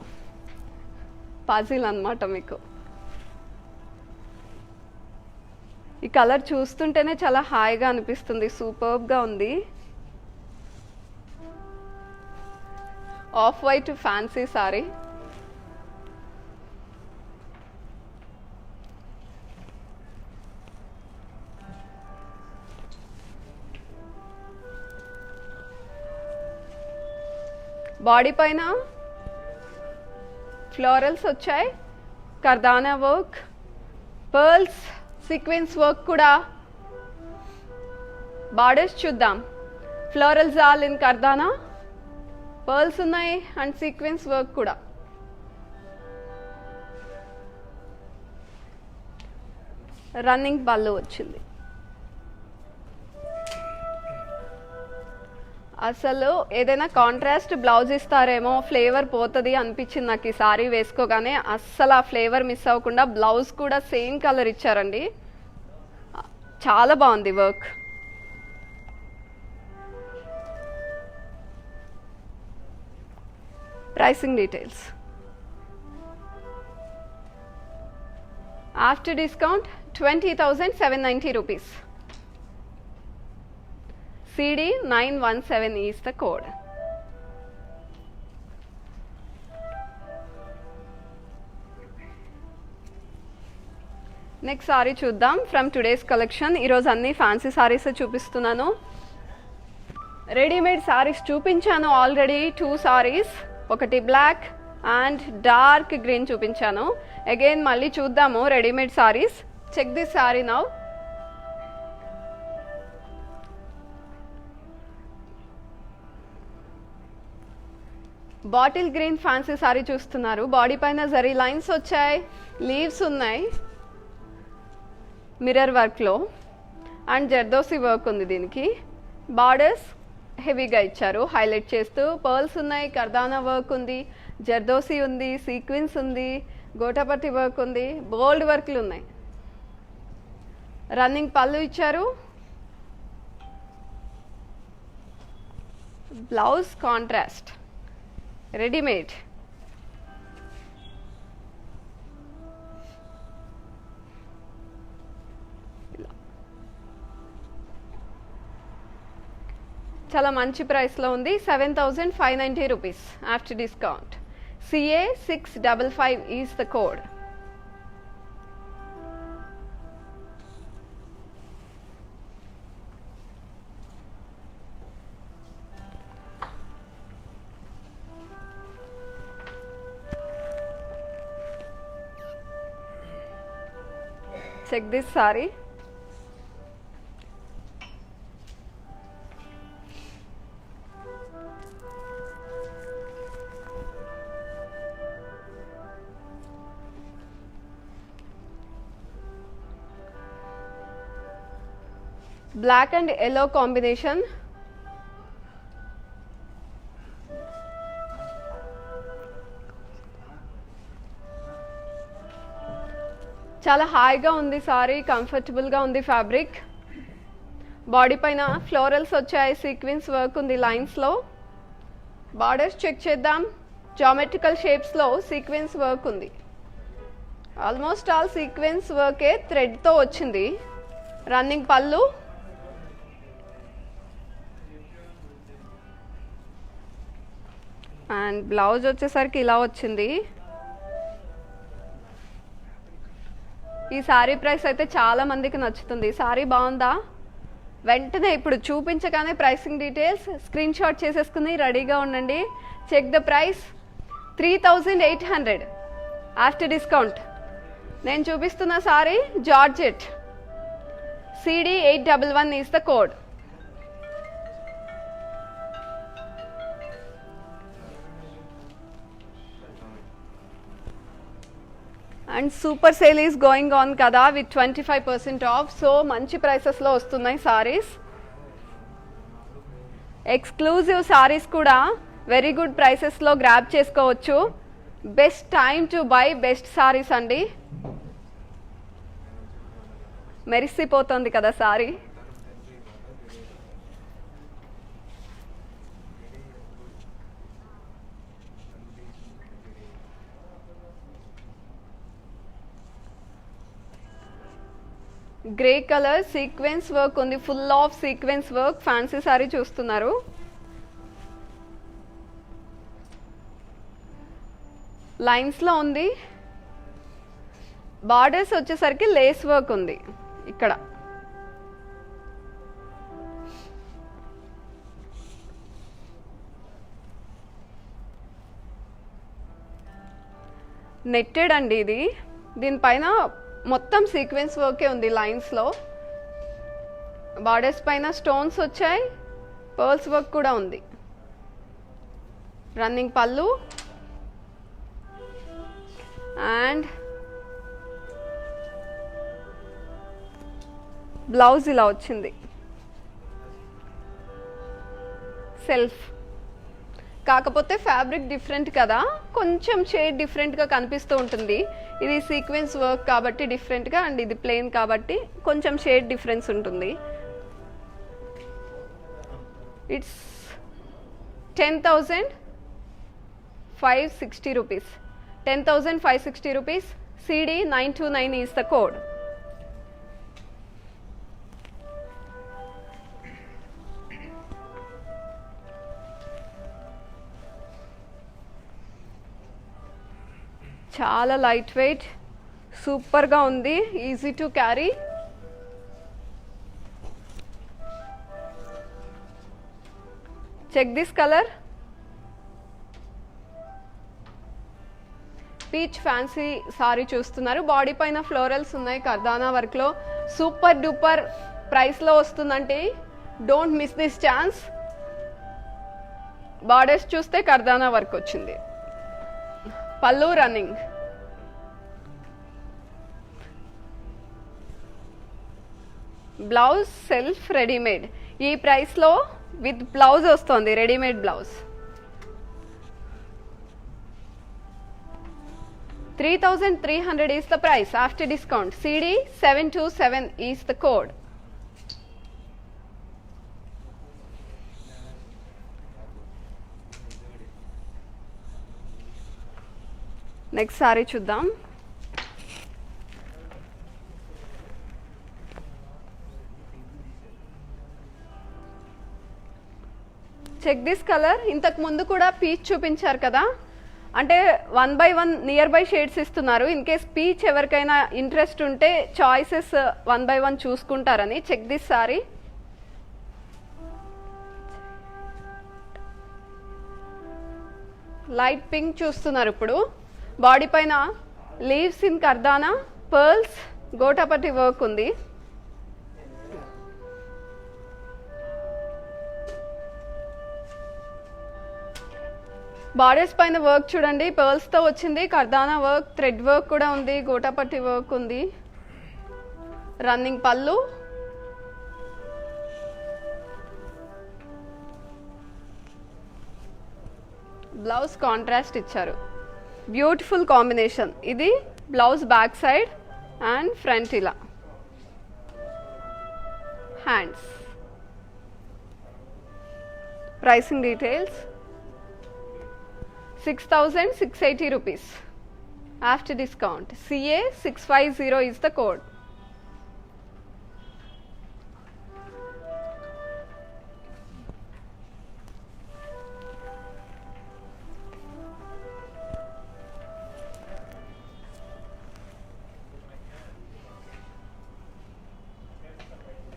పజిల్ అన్నమాట మీకు. ఈ కలర్ చూస్తుంటేనే చాలా హాయిగా అనిపిస్తుంది, సూపర్బ్గా ఉంది. Off white fancy sorry. Body పైన ఫ్లోరల్స్ వచ్చాయి, కర్దానా వర్క్, పర్ల్స్, సీక్వెన్స్ వర్క్ కూడా. బార్డర్స్ చూద్దాం. Florals all in kardana, pearls ఉన్నాయి అండ్ సీక్వెన్స్ వర్క్ కూడా. రన్నింగ్ పళ్ళు వచ్చింది. అసలు ఏదైనా కాంట్రాస్ట్ బ్లౌజ్ ఇస్తారేమో ఫ్లేవర్ పోతుంది అనిపించింది నాకు ఈ సారీ వేసుకోగానే. అస్సలు ఆ ఫ్లేవర్ మిస్ అవ్వకుండా బ్లౌజ్ కూడా సేమ్ కలర్ ఇచ్చారండి. చాలా బాగుంది work. Pricing details. After discount 20,790 rupees. CD 917 is the code. Next sorry చూద్దాం ఫ్రమ్ టుడేస్ కలెక్షన్. ఈరోజు అన్ని ఫ్యాన్సీ సారీస్ చూపిస్తున్నాను. రెడీమేడ్ సారీస్ చూపించాను ఆల్రెడీ 2 సారీస్, ఒకటి బ్లాక్ అండ్ డార్క్ గ్రీన్ చూపించాను. అగైన్ మళ్ళీ చూద్దాము readymade saris. Check this sari now. Bottle green fancy sari చూస్తున్నారు. బాడీ పైన జరీ లైన్స్ వచ్చాయి, లీవ్స్ ఉన్నాయి మిర్రర్ వర్క్లో అండ్ జర్దోసి వర్క్ ఉంది. దీనికి బార్డర్స్ హెవీగా ఇచ్చారు హైలైట్ చేస్తూ. పర్ల్స్ ఉన్నాయి, కర్దానా వర్క్ ఉంది, జర్దోసి ఉంది, సీక్వెన్స్ ఉంది, గోటాపట్టి వర్క్ ఉంది, బోల్డ్ వర్క్లు ఉన్నాయి. రన్నింగ్ పళ్ళు ఇచ్చారు. Blouse contrast readymade. చాలా మంచి ప్రైస్లో ఉంది. 7,590 rupees after discount. CA 655 is the code. Check this saree. Black and yellow combination. చాలా హాయిగా ఉంది సారీ, కంఫర్టబుల్గా ఉంది ఫ్యాబ్రిక్. బాడీ పైన ఫ్లోరల్స్ వచ్చాయి, సీక్వెన్స్ వర్క్ ఉంది లైన్స్లో. బార్డర్స్ చెక్ చేద్దాం. జామెట్రికల్ షేప్స్లో సీక్వెన్స్ వర్క్ ఉంది. ఆల్మోస్ట్ ఆల్ సీక్వెన్స్ వర్కే థ్రెడ్తో వచ్చింది. రన్నింగ్ పళ్ళు, అండ్ బ్లౌజ్ వచ్చేసరికి ఇలా వచ్చింది. ఈ సారీ ప్రైస్ అయితే చాలా మందికి నచ్చుతుంది. సారీ బాగుందా? వెంటనే ఇప్పుడు చూపించగానే ప్రైసింగ్ డీటెయిల్స్ స్క్రీన్ షాట్ చేసేసుకుని రెడీగా ఉండండి. Check the price 3,800 after discount. నేను చూపిస్తున్న saree georgette. CD 811 is the code. And super sale is going on కదా విత్ 25% ఆఫ్. సో మంచి ప్రైసెస్లో వస్తున్నాయి సారీస్. ఎక్స్క్లూజివ్ సారీస్ కూడా వెరీ గుడ్ ప్రైసెస్లో గ్రాబ్ చేసుకోవచ్చు. Best time to buy best sarees అండి. మెరిసిపోతుంది కదా saree. Grey colour sequence work ఉంది, full of sequence work. Fancy sari చూస్తున్నారు. లైన్స్లో ఉంది. బార్డర్స్ వచ్చేసరికి లేస్ వర్క్ ఉంది ఇక్కడ. నెట్టెడ్ అండి ఇది. దీనిపైన మొత్తం సీక్వెన్స్ వర్కే ఉంది లైన్స్లో. బార్డర్స్ పైన స్టోన్స్ వచ్చాయి, పర్ల్స్ వర్క్ కూడా ఉంది. రన్నింగ్ పళ్ళు అండ్ బ్లౌజ్ ఇలా వచ్చింది. సెల్ఫ్ కాకపోతే ఫ్యాబ్రిక్ డిఫరెంట్ కదా, కొంచెం షేడ్ డిఫరెంట్గా కనిపిస్తూ ఉంటుంది. ఇది సీక్వెన్స్ వర్క్ కాబట్టి డిఫరెంట్గా, అండ్ ఇది ప్లెయిన్ కాబట్టి కొంచెం షేడ్ డిఫరెన్స్ ఉంటుంది. It's 10,560 rupees. 10,560 rupees. CD 929 is the code. చాలా లైట్ వెయిట్, సూపర్గా ఉంది, easy to carry. Check this colour. Peach fancy sari చూస్తున్నారు. బాడీ పైన ఫ్లోరల్స్ ఉన్నాయి కర్దానా వర్క్లో. సూపర్ డూపర్ ప్రైస్లో వస్తుందంటే don't miss this chance. Borders చూస్తే కర్దానా వర్క్ వచ్చింది. పల్లు రన్నింగ్. Blouse self readymade. ఈ ప్రైస్లో విత్ బ్లౌజ్ వస్తుంది, readymade blouse. 3,300 is the price after discount. CD 727 is the code. Next sorry చూద్దాం. Check this colour. ఇంతకు ముందు కూడా పీచ్ చూపించారు కదా, అంటే 1 by 1 నియర్ బై షేడ్స్ ఇస్తున్నారు. ఇన్ కేస్ పీచ్ ఎవరికైనా ఇంట్రెస్ట్ ఉంటే చాయిసెస్ 1 by 1 చూసుకుంటారని. Check this saree. Light pink చూస్తున్నారు ఇప్పుడు. బాడీ పైన leaves in kardana, pearls, gotapatti work ఉంది. బార్డర్స్ పైన వర్క్ చూడండి, పర్ల్స్తో వచ్చింది. కర్దానా వర్క్, థ్రెడ్ వర్క్ కూడా ఉంది, గోటాపట్టి వర్క్ ఉంది. రన్నింగ్ పళ్ళు, బ్లౌజ్ కాంట్రాస్ట్ ఇచ్చారు. Beautiful combination. ఇది blouse back side and front ఇలా. Hands. Pricing details 6,680 rupees after discount. CA 650 is the code.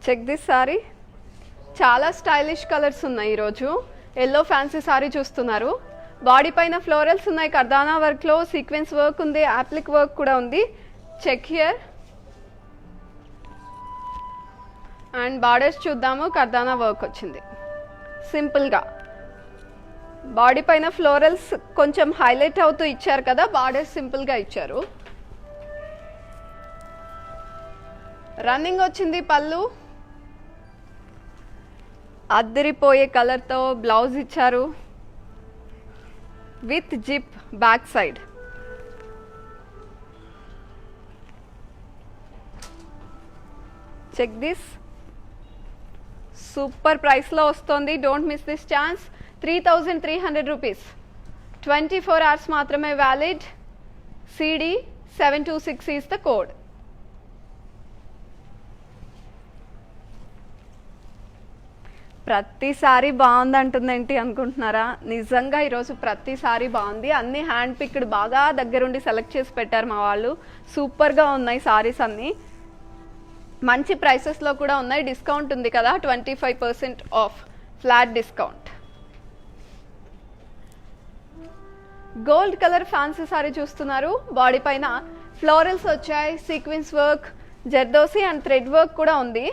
Check this sari. చాలా స్టైలిష్ కలర్స్ ఉన్నాయి ఈరోజు. ఎల్లో ఫ్యాన్సీ సారీ చూస్తున్నారు. బాడీ పైన ఫ్లోరల్స్ ఉన్నాయి, కర్దానా వర్క్లో సీక్వెన్స్ వర్క్ ఉంది, యాప్లిక్ వర్క్ కూడా ఉంది. Check here. అండ్ బార్డర్స్ చూద్దాము. కర్దానా వర్క్ వచ్చింది సింపుల్గా. బాడీ పైన ఫ్లోరల్స్ కొంచెం హైలైట్ అవుతూ ఇచ్చారు కదా, బార్డర్స్ సింపుల్గా ఇచ్చారు. రన్నింగ్ వచ్చింది పళ్ళు. అద్దరిపోయే కలర్తో బ్లౌజ్ ఇచ్చారు with zip back side. Check this. Super ప్రైస్లో వస్తుంది. Don't miss this chance. 3,300 rupees. 24 hours మాత్రమే valid. CD 726 is the code. ప్రతిసారి బాగుంది అంటుందేంటి అనుకుంటున్నారా? నిజంగా ఈరోజు ప్రతిసారి బాగుంది. అన్ని హ్యాండ్ పిక్డ్, బాగా దగ్గరుండి సెలెక్ట్ చేసి పెట్టారు మా వాళ్ళు. సూపర్గా ఉన్నాయి సారీస్ అన్నీ. మంచి ప్రైసెస్లో కూడా ఉన్నాయి. డిస్కౌంట్ ఉంది కదా, 25% off, flat discount. Gold colour fancy sari చూస్తున్నారు. బాడీ పైన ఫ్లోరల్స్ వచ్చాయి, sequence work, zardozi and thread work కూడా ఉంది.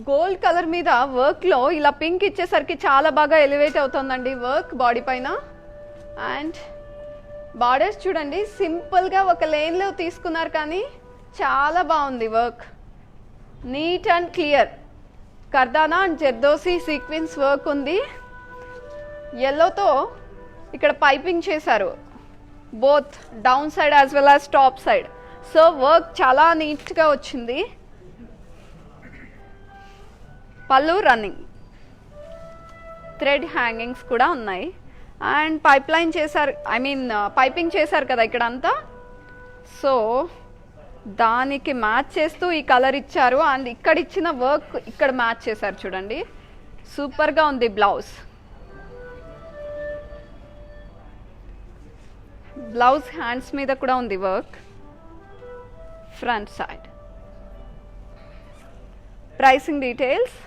గోల్డ్ కలర్ మీద వర్క్లో ఇలా పింక్ ఇచ్చేసరికి చాలా బాగా ఎలివేట్ అవుతుందండి వర్క్ బాడీ పైన. అండ్ బార్డర్స్ చూడండి, సింపుల్గా ఒక లేన్లో తీసుకున్నారు కానీ చాలా బాగుంది work, neat and clear. Kardana and zardozi sequence work ఉంది. ఎల్లోతో ఇక్కడ పైపింగ్ చేశారు, both down side as well as top side. So work చాలా నీట్గా వచ్చింది. పళ్ళు రన్నింగ్, థ్రెడ్ హ్యాంగింగ్స్ కూడా ఉన్నాయి. అండ్ పైప్ లైన్ చేశారు, పైపింగ్ చేశారు కదా ఇక్కడ అంతా. సో దానికి మ్యాచ్ చేస్తూ ఈ కలర్ ఇచ్చారు. అండ్ ఇక్కడ ఇచ్చిన వర్క్ ఇక్కడ మ్యాచ్ చేశారు చూడండి, సూపర్గా ఉంది. బ్లౌజ్ హ్యాండ్స్ మీద కూడా ఉంది work, front side. Pricing details.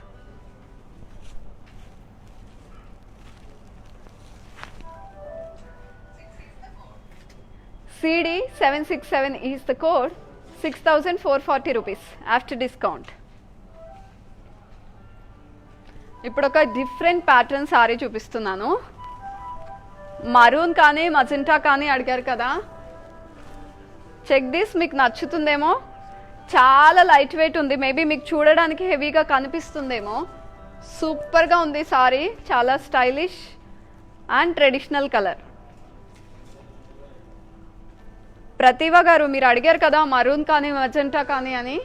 CD 767 is the code, 6,440 rupees after discount. ఇప్పుడు ఒక డిఫరెంట్ ప్యాటర్న్ సారీ చూపిస్తున్నాను. మరూన్ కానీ మజెంటా కానీ అడిగారు కదా, చెక్ దిస్, మీకు నచ్చుతుందేమో. చాలా లైట్ వెయిట్ ఉంది, మేబీ మీకు చూడడానికి హెవీగా కనిపిస్తుందేమో. సూపర్గా ఉంది సారీ, చాలా స్టైలిష్ అండ్ ట్రెడిషనల్ కలర్. ప్రతిభ గారు మీరు అడిగారు కదా మరూన్ కానీ మజెంటా కానీ అని,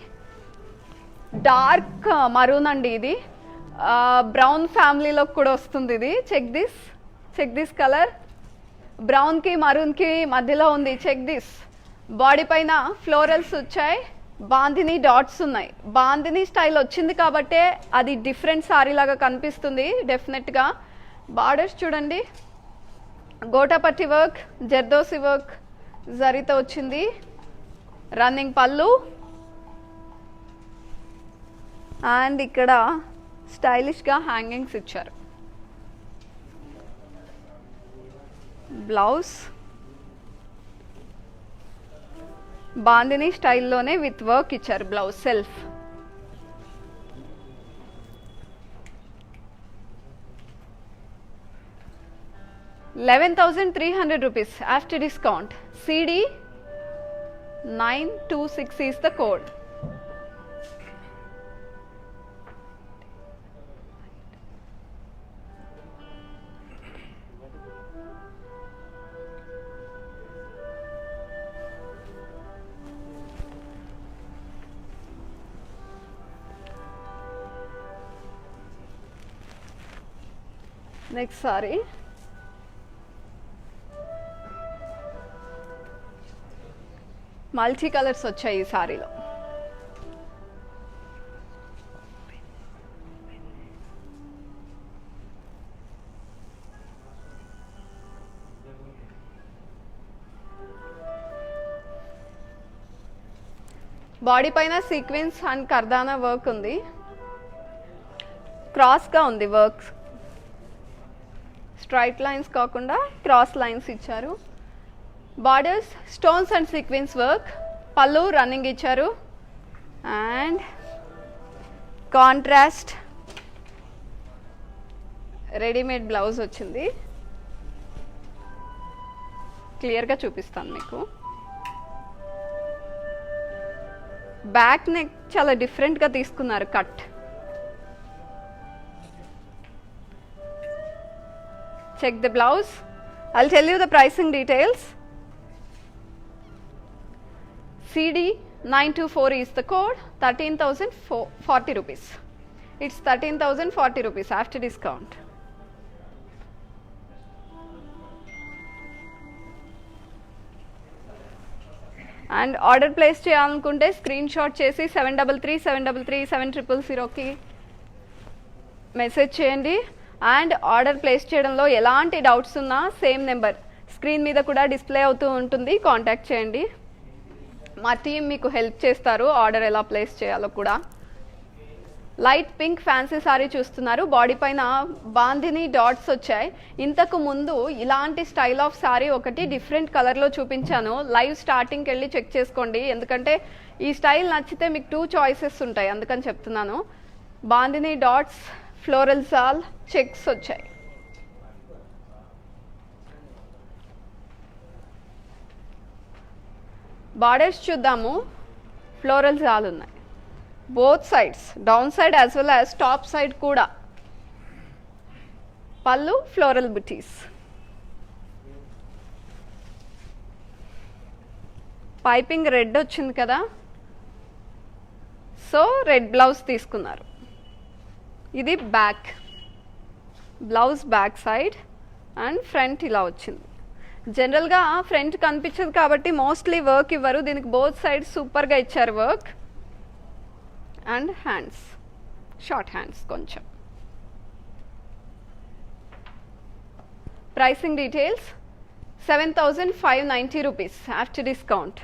డార్క్ మరూన్ అండి ఇది, బ్రౌన్ ఫ్యామిలీలో కూడా వస్తుంది ఇది. చెక్ దిస్ కలర్, బ్రౌన్కి మరూన్కి మధ్యలో ఉంది. చెక్ దిస్, బాడీ పైన ఫ్లోరల్స్ వచ్చాయి, బాందిని డాట్స్ ఉన్నాయి. బాందిని స్టైల్ వచ్చింది కాబట్టే అది డిఫరెంట్ సారీ లాగా కనిపిస్తుంది డెఫినెట్గా. బార్డర్స్ చూడండి, గోటాపట్టి వర్క్, జర్దోసి వర్క్ జరీతో వచ్చింది. రన్నింగ్ పళ్ళు అండ్ ఇక్కడ స్టైలిష్గా హ్యాంగింగ్స్ ఇచ్చారు. బ్లౌజ్ బాందిని స్టైల్లోనే విత్ వర్క్ ఇచ్చారు. Blouse self. ₹11,300 after discount. CD 926 is the code. Next saree. Multi colours వచ్చాయి ఈ సారీలో. బాడీ పైన సీక్వెన్స్ అండ్ కర్దానా వర్క్ ఉంది, క్రాస్గా ఉంది వర్క్, స్ట్రైట్ లైన్స్ కాకుండా క్రాస్ లైన్స్ ఇచ్చారు. Borders stones and sequence work, పళ్ళు రన్నింగ్ ఇచ్చారు. అండ్ కాంట్రాస్ట్ రెడీమేడ్ బ్లౌజ్ వచ్చింది. క్లియర్గా చూపిస్తాను మీకు. బ్యాక్ నెక్ చాలా డిఫరెంట్గా తీసుకున్నారు cut. Check the blouse. I'll tell you the pricing details. CD 924 is the code, 13,040 rupees. It's 13,040 rupees after discount. And order place చేయాలనుకుంటే స్క్రీన్ షాట్ చేసి 733733 మెసేజ్ చేయండి. అండ్ ఆర్డర్ ప్లేస్ చేయడంలో ఎలాంటి డౌట్స్ ఉన్నా same number screen మీద కూడా display అవుతూ ఉంటుంది, కాంటాక్ట్ చేయండి. మా టీం మీకు హెల్ప్ చేస్తారు ఆర్డర్ ఎలా ప్లేస్ చేయాలో కూడా. లైట్ పింక్ ఫ్యాన్సీ సారీ చూస్తున్నారు, బాడీ పైన బాందిని డాట్స్ వచ్చాయి. ఇంతకు ముందు ఇలాంటి స్టైల్ ఆఫ్ సారీ ఒకటి డిఫరెంట్ కలర్లో చూపించాను, లైవ్ స్టార్టింగ్కి వెళ్ళి చెక్ చేసుకోండి. ఎందుకంటే ఈ స్టైల్ నచ్చితే మీకు 2 చాయిసెస్ ఉంటాయి, అందుకని చెప్తున్నాను. బాందిని డాట్స్ ఫ్లోరల్ జాల్ చెక్స్ వచ్చాయి. బార్డర్స్ చూద్దాము. ఫ్లోరల్ జాల్ ఉన్నాయి both sides, down side as well as top side కూడా. పళ్ళు ఫ్లోరల్ బుటీస్. పైపింగ్ రెడ్ వచ్చింది కదా, సో రెడ్ బ్లౌజ్ తీసుకున్నారు. ఇది back blouse, back side and front ఇలా వచ్చింది. జనరల్గా ఫ్రంట్ కనిపించదు కాబట్టి మోస్ట్లీ వర్క్ ఇవ్వరు, దీనికి బోత్ సైడ్ సూపర్గా ఇచ్చారు work. And hands, short hands కొంచెం. Pricing details 7,590 rupees after discount.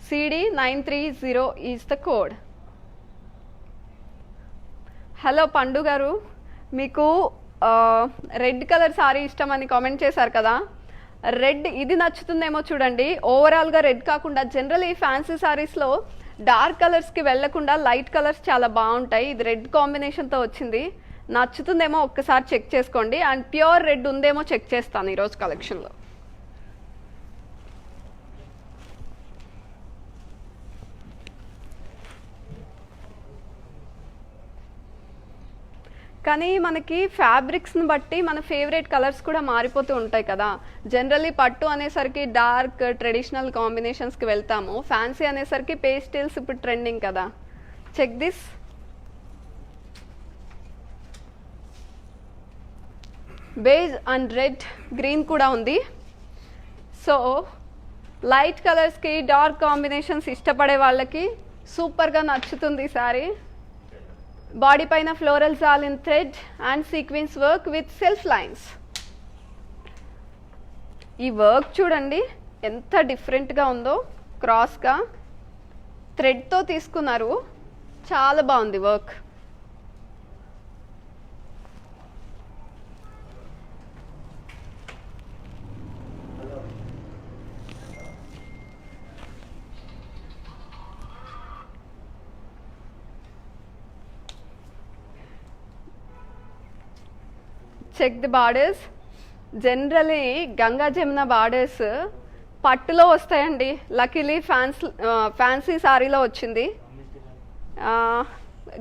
CD930 is the code. Hello Pandu garu, మీకు రెడ్ కలర్ సారీ ఇష్టమని కామెంట్ చేశారు కదా. రెడ్ ఇది నచ్చుతుందేమో చూడండి. ఓవరాల్గా రెడ్ కాకుండా జనరల్ ఈ ఫ్యాన్సీ సారీస్లో డార్క్ కలర్స్కి వెళ్లకుండా లైట్ కలర్స్ చాలా బాగుంటాయి. ఇది రెడ్ కాంబినేషన్తో వచ్చింది, నచ్చుతుందేమో ఒక్కసారి చెక్ చేసుకోండి. అండ్ ప్యూర్ రెడ్ ఉందేమో చెక్ చేస్తాను ఈరోజు కలెక్షన్లో. కానీ మనకి ఫ్యాబ్రిక్స్ని బట్టి మన ఫేవరెట్ కలర్స్ కూడా మారిపోతూ ఉంటాయి కదా. జనరల్లీ పట్టు అనేసరికి డార్క్ ట్రెడిషనల్ కాంబినేషన్స్కి వెళ్తాము, ఫ్యాన్సీ అనేసరికి పేస్టల్స్ ఇప్పుడు ట్రెండింగ్ కదా. Check this. Beige and red green కూడా ఉంది. సో లైట్ కలర్స్కి డార్క్ కాంబినేషన్స్ ఇష్టపడే వాళ్ళకి సూపర్గా నచ్చుతుంది సారీ. బాడీ పైన floral jaal in thread and sequence work with self lines. ఈ వర్క్ చూడండి ఎంత డిఫరెంట్గా ఉందో, క్రాస్గా థ్రెడ్తో తీసుకున్నారు, చాలా బాగుంది work. Check the borders. Generally Ganga Jamuna borders పట్టులో వస్తాయండి, లక్కీలీ ఫ్యాన్సీ సారీలో వచ్చింది.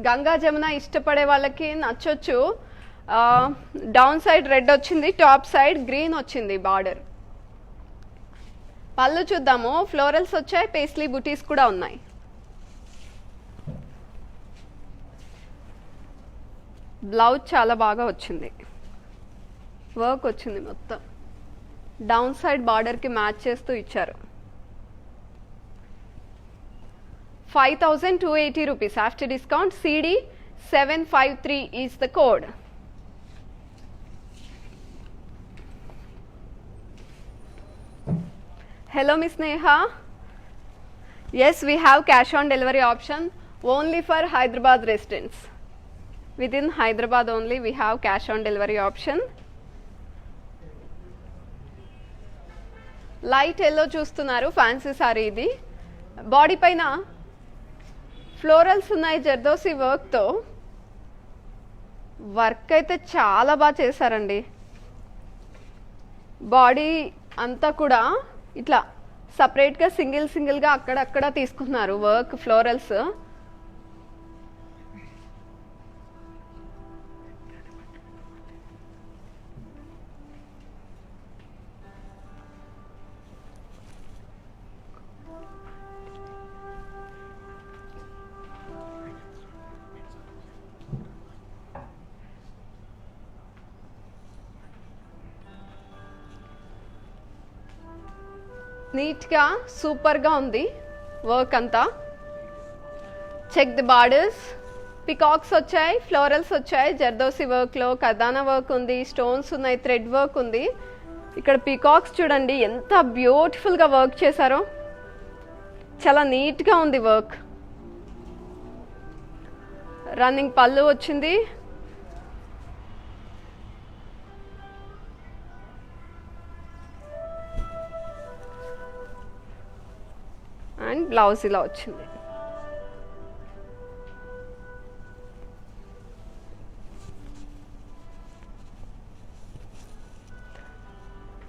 గంగా జమున ఇష్టపడే వాళ్ళకి నచ్చొచ్చు. డౌన్ సైడ్ రెడ్ వచ్చింది, టాప్ సైడ్ గ్రీన్ వచ్చింది బార్డర్. పళ్ళు చూద్దాము. ఫ్లోరల్స్ వచ్చాయి, పేస్లీ బుటీస్ కూడా ఉన్నాయి. బ్లౌజ్ చాలా బాగా వచ్చింది, వర్క్ వచ్చింది మొత్తం. డౌన్ సైడ్ బార్డర్కి మ్యాచ్ చేస్తూ ఇచ్చారు. 5,280 rupees after discount. CD753 is the code. Hello Miss Neha. Yes, we have cash on delivery option only for Hyderabad residents. Within Hyderabad only we have cash on delivery option. Light yellow చూస్తున్నారు, fancy sorry ఇది. Body పైన florals ఉన్నాయి జర్దోసి వర్క్తో. Work అయితే చాలా బాగా చేశారండి. Body అంతా కూడా ఇట్లా సపరేట్గా సింగిల్గా అక్కడక్కడ తీసుకున్నారు వర్క్ ఫ్లోరల్స్. నీట్గా సూపర్గా ఉంది వర్క్ అంతా. Check the borders. పికాక్స్ వచ్చాయి, ఫ్లోరల్స్ వచ్చాయి, జర్దోసి వర్క్లో కదానా వర్క్ ఉంది, స్టోన్స్ ఉన్నాయి, థ్రెడ్ వర్క్ ఉంది. ఇక్కడ పికాక్స్ చూడండి ఎంత బ్యూటిఫుల్గా వర్క్ చేశారో, చాలా నీట్గా ఉంది వర్క్. రన్నింగ్ పళ్ళు వచ్చింది. అండ్ బ్లౌజ్ ఇలా వచ్చింది.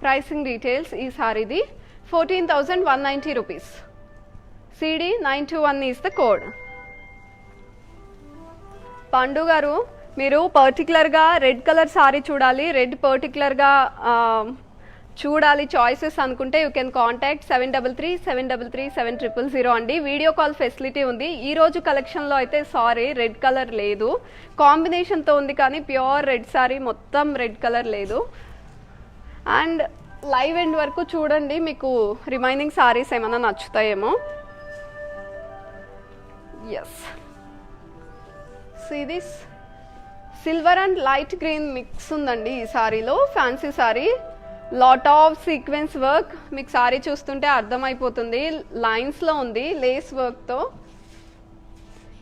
ప్రైసింగ్ డీటెయిల్స్ ఈ సారీది 14,190 rupees. CD921 is the code. పండు గారు మీరు పర్టికులర్గా రెడ్ కలర్ సారీ చూడాలి, రెడ్ పర్టికులర్గా చూడాలి చాయిసెస్ అనుకుంటే యూ కెన్ కాంటాక్ట్ 7337337000 అండి. వీడియో కాల్ ఫెసిలిటీ ఉంది. ఈరోజు కలెక్షన్లో అయితే సారీ రెడ్ కలర్ లేదు, కాంబినేషన్తో ఉంది కానీ ప్యూర్ రెడ్ సారీ మొత్తం రెడ్ కలర్ లేదు. అండ్ లైవ్ ఎండ్ వరకు చూడండి, మీకు రిమైనింగ్ సారీస్ ఏమైనా నచ్చుతాయేమో. Yes, see this silver and light green mix ఉందండి ఈ సారీలో. Fancy sari, lot of sequence work, మీకు సారీ చూస్తుంటే అర్థమైపోతుంది. లైన్స్లో ఉంది లేస్ వర్క్తో.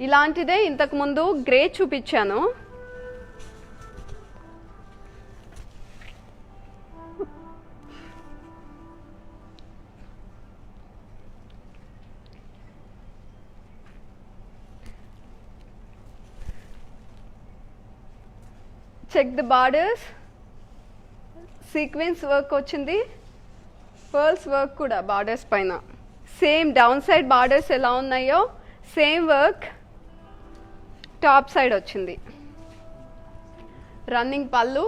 ఇలాంటిదే ఇంతకుముందు గ్రే చూపించాను. Check the borders, sequence work వచ్చింది, పర్ల్స్ వర్క్ కూడా బార్డర్స్ పైన. సేమ్ డౌన్ సైడ్ బార్డర్స్ ఎలా ఉన్నాయో సేమ్ వర్క్ టాప్ సైడ్ వచ్చింది. రన్నింగ్ పళ్ళు,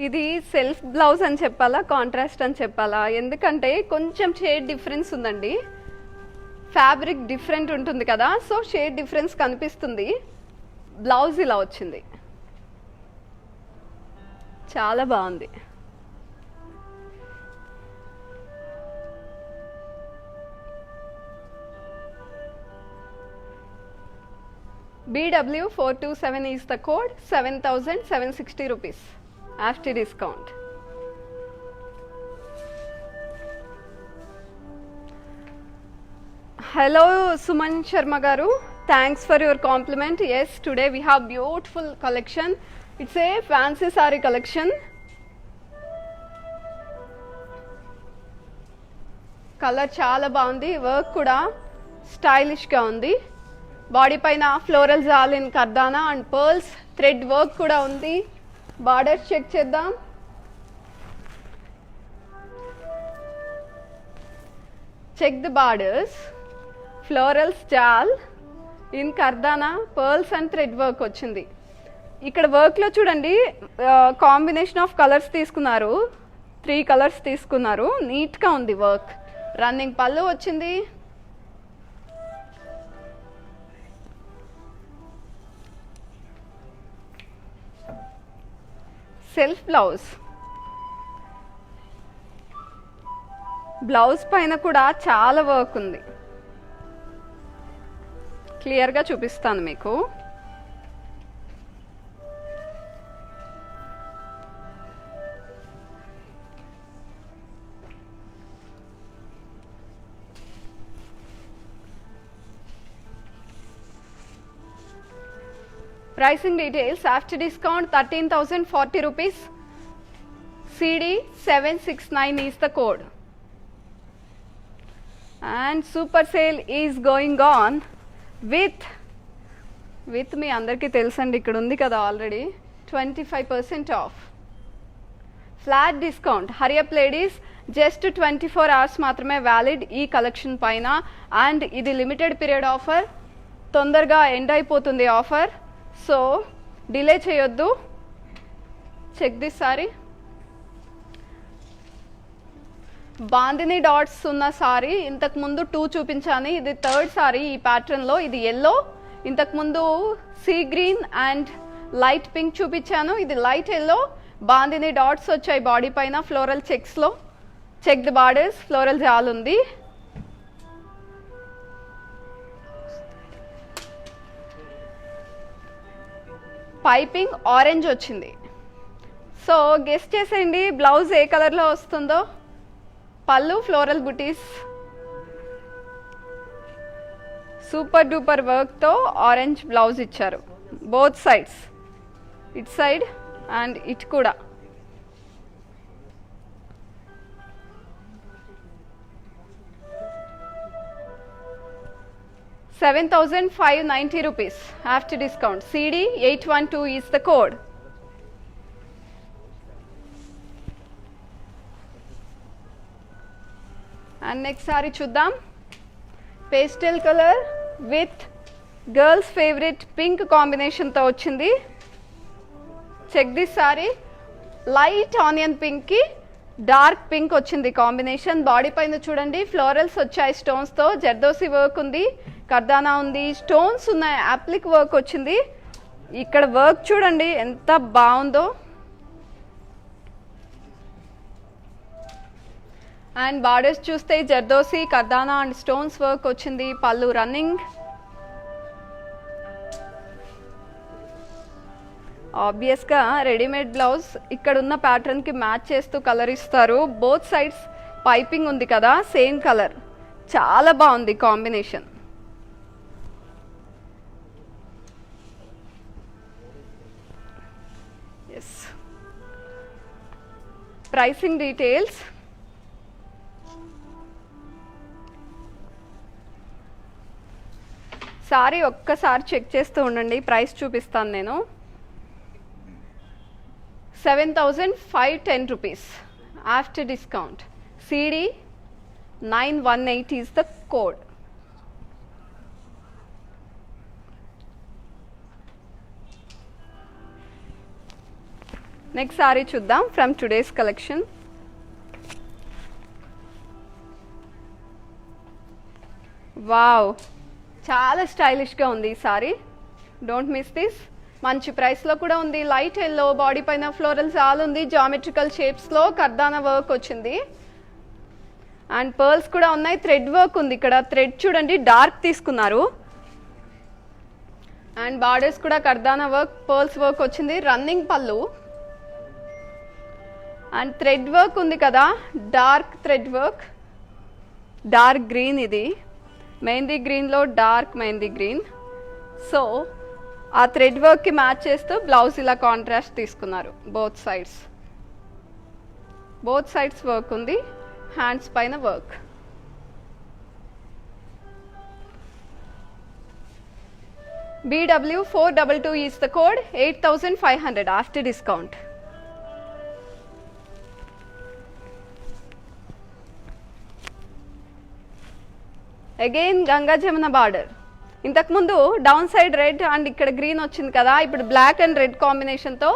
ఇది సెల్ఫ్ బ్లౌజ్ అని చెప్పాలా కాంట్రాస్ట్ అని చెప్పాలా, ఎందుకంటే కొంచెం షేడ్ డిఫరెన్స్ ఉందండి. ఫ్యాబ్రిక్ డిఫరెంట్ ఉంటుంది కదా, సో షేడ్ డిఫరెన్స్ కనిపిస్తుంది. బ్లౌజ్ ఇలా వచ్చింది, చాలా బాగుంది. BW427 is the code, 7,760 rupees after discount. Hello Suman Sharma garu, thanks for your compliment. Yes, today we have beautiful collection. It's a fancy saree collection. Colour చాలా బాగుంది, work కూడా స్టైలిష్గా ఉంది. బాడీ పైన floral jaal in kardana and pearls thread work కూడా ఉంది. Borders check చేద్దాం. Check the borders, florals jaal in kardana, pearls and thread work వచ్చింది. ఇక్కడ వర్క్లో చూడండి కాంబినేషన్ ఆఫ్ కలర్స్ తీసుకున్నారు, 3 కలర్స్ తీసుకున్నారు. నీట్గా ఉంది వర్క్. రన్నింగ్ పళ్ళు వచ్చింది. సెల్ఫ్ బ్లౌజ్, బ్లౌజ్ పైన కూడా చాలా వర్క్ ఉంది. క్లియర్గా చూపిస్తాను మీకు. Pricing details after discount 13,040 rupees. CD769 is the code. And super sale is going on with మీ అందరికీ తెలుసండి, ఇక్కడ ఉంది కదా already 25% off, flat discount. Hurry up ladies, just 24 hours మాత్రమే వ్యాలిడ్ ఈ కలెక్షన్ పైన. అండ్ ఇది లిమిటెడ్ పీరియడ్ ఆఫర్, తొందరగా ఎండ్ అయిపోతుంది ఆఫర్, సో డిలే చేయొద్దు. Check this sari, bandhani dots ఉన్న సారీ ఇంతకుముందు 2 చూపించాను, ఇది 3rd సారీ ఈ ప్యాటర్న్లో. ఇది ఎల్లో, ఇంతకుముందు sea green and light pink చూపించాను. ఇది లైట్ ఎల్లో, బాందిని డాట్స్ వచ్చాయి బాడీ పైన ఫ్లోరల్ చెక్స్లో. చెక్ ది బార్డర్స్, ఫ్లోరల్ జాల్ ఉంది. పైపింగ్ ఆరెంజ్ వచ్చింది. సో గెస్ట్ చేసేయండి బ్లౌజ్ ఏ కలర్లో వస్తుందో. Pallu floral buttis, super duper వర్క్తో ఆరెంజ్ బ్లౌజ్ ఇచ్చారు both sides, it side and it కూడా. 7,590 rupees after discount. CD 812 is the code. And next saree chuddam. Pastel color with girls favorite pink combination tho ochindi. Check this saree. Light onion pink ki dark pink వచ్చింది combination. Body పైన చూడండి florals వచ్చాయి స్టోన్స్తో. Zardozi work ఉంది, కర్దానా ఉంది, stones ఉన్నాయి, అప్లిక్ work వచ్చింది. ఇక్కడ వర్క్ చూడండి ఎంత బాగుందో. అండ్ బార్డర్స్ చూస్తే zardozi, kardana and stones work వచ్చింది. పళ్ళు రన్నింగ్. ఆబ్వియస్గా రెడీమేడ్ బ్లౌజ్ ఇక్కడ ఉన్న ప్యాటర్న్కి మ్యాచ్ చేస్తూ కలర్ ఇస్తారు. బోత్ సైడ్స్ పైపింగ్ ఉంది కదా, సేమ్ కలర్, చాలా బాగుంది combination. Yes, pricing details. Sari ఒక్కసారి చెక్ చేస్తూ ఉండండి, ప్రైస్ చూపిస్తాను నేను. 7,510 rupees after discount. CD 918 is the code. Next saree chuddam from today's collection. Wow, చాలా స్టైలిష్గా ఉంది ఈ సారీ. Don't miss this. మంచి ప్రైస్లో కూడా ఉంది. లైట్ ఎల్లో, బాడీ పైన ఫ్లోరల్స్ ఆల్ ఉంది, జామెట్రికల్ షేప్స్లో కర్దానా వర్క్ వచ్చింది. అండ్ పర్ల్స్ కూడా ఉన్నాయి, థ్రెడ్ వర్క్ ఉంది. ఇక్కడ థ్రెడ్ చూడండి డార్క్ తీసుకున్నారు. అండ్ బార్డర్స్ కూడా కర్దానా వర్క్, పర్ల్స్ వర్క్ వచ్చింది. రన్నింగ్ పళ్ళు అండ్ థ్రెడ్ వర్క్ ఉంది కదా, dark thread work, dark green. ఇది మెహందీ గ్రీన్లో డార్క్ మెహందీ గ్రీన్. సో ఆ థ్రెడ్ వర్క్కి మ్యాచ్ చేస్తూ బ్లౌజ్ ఇలా కాంట్రాస్ట్ తీసుకున్నారు. బోత్ సైడ్స్ వర్క్ ఉంది, హ్యాండ్స్ పైన work. BW 422 is the code. 8,500 after discount. Again Ganga Jamuna border. ఇంతకుముందు డౌన్ సైడ్ రెడ్ అండ్ ఇక్కడ గ్రీన్ వచ్చింది కదా, ఇప్పుడు బ్లాక్ అండ్ రెడ్ కాంబినేషన్తో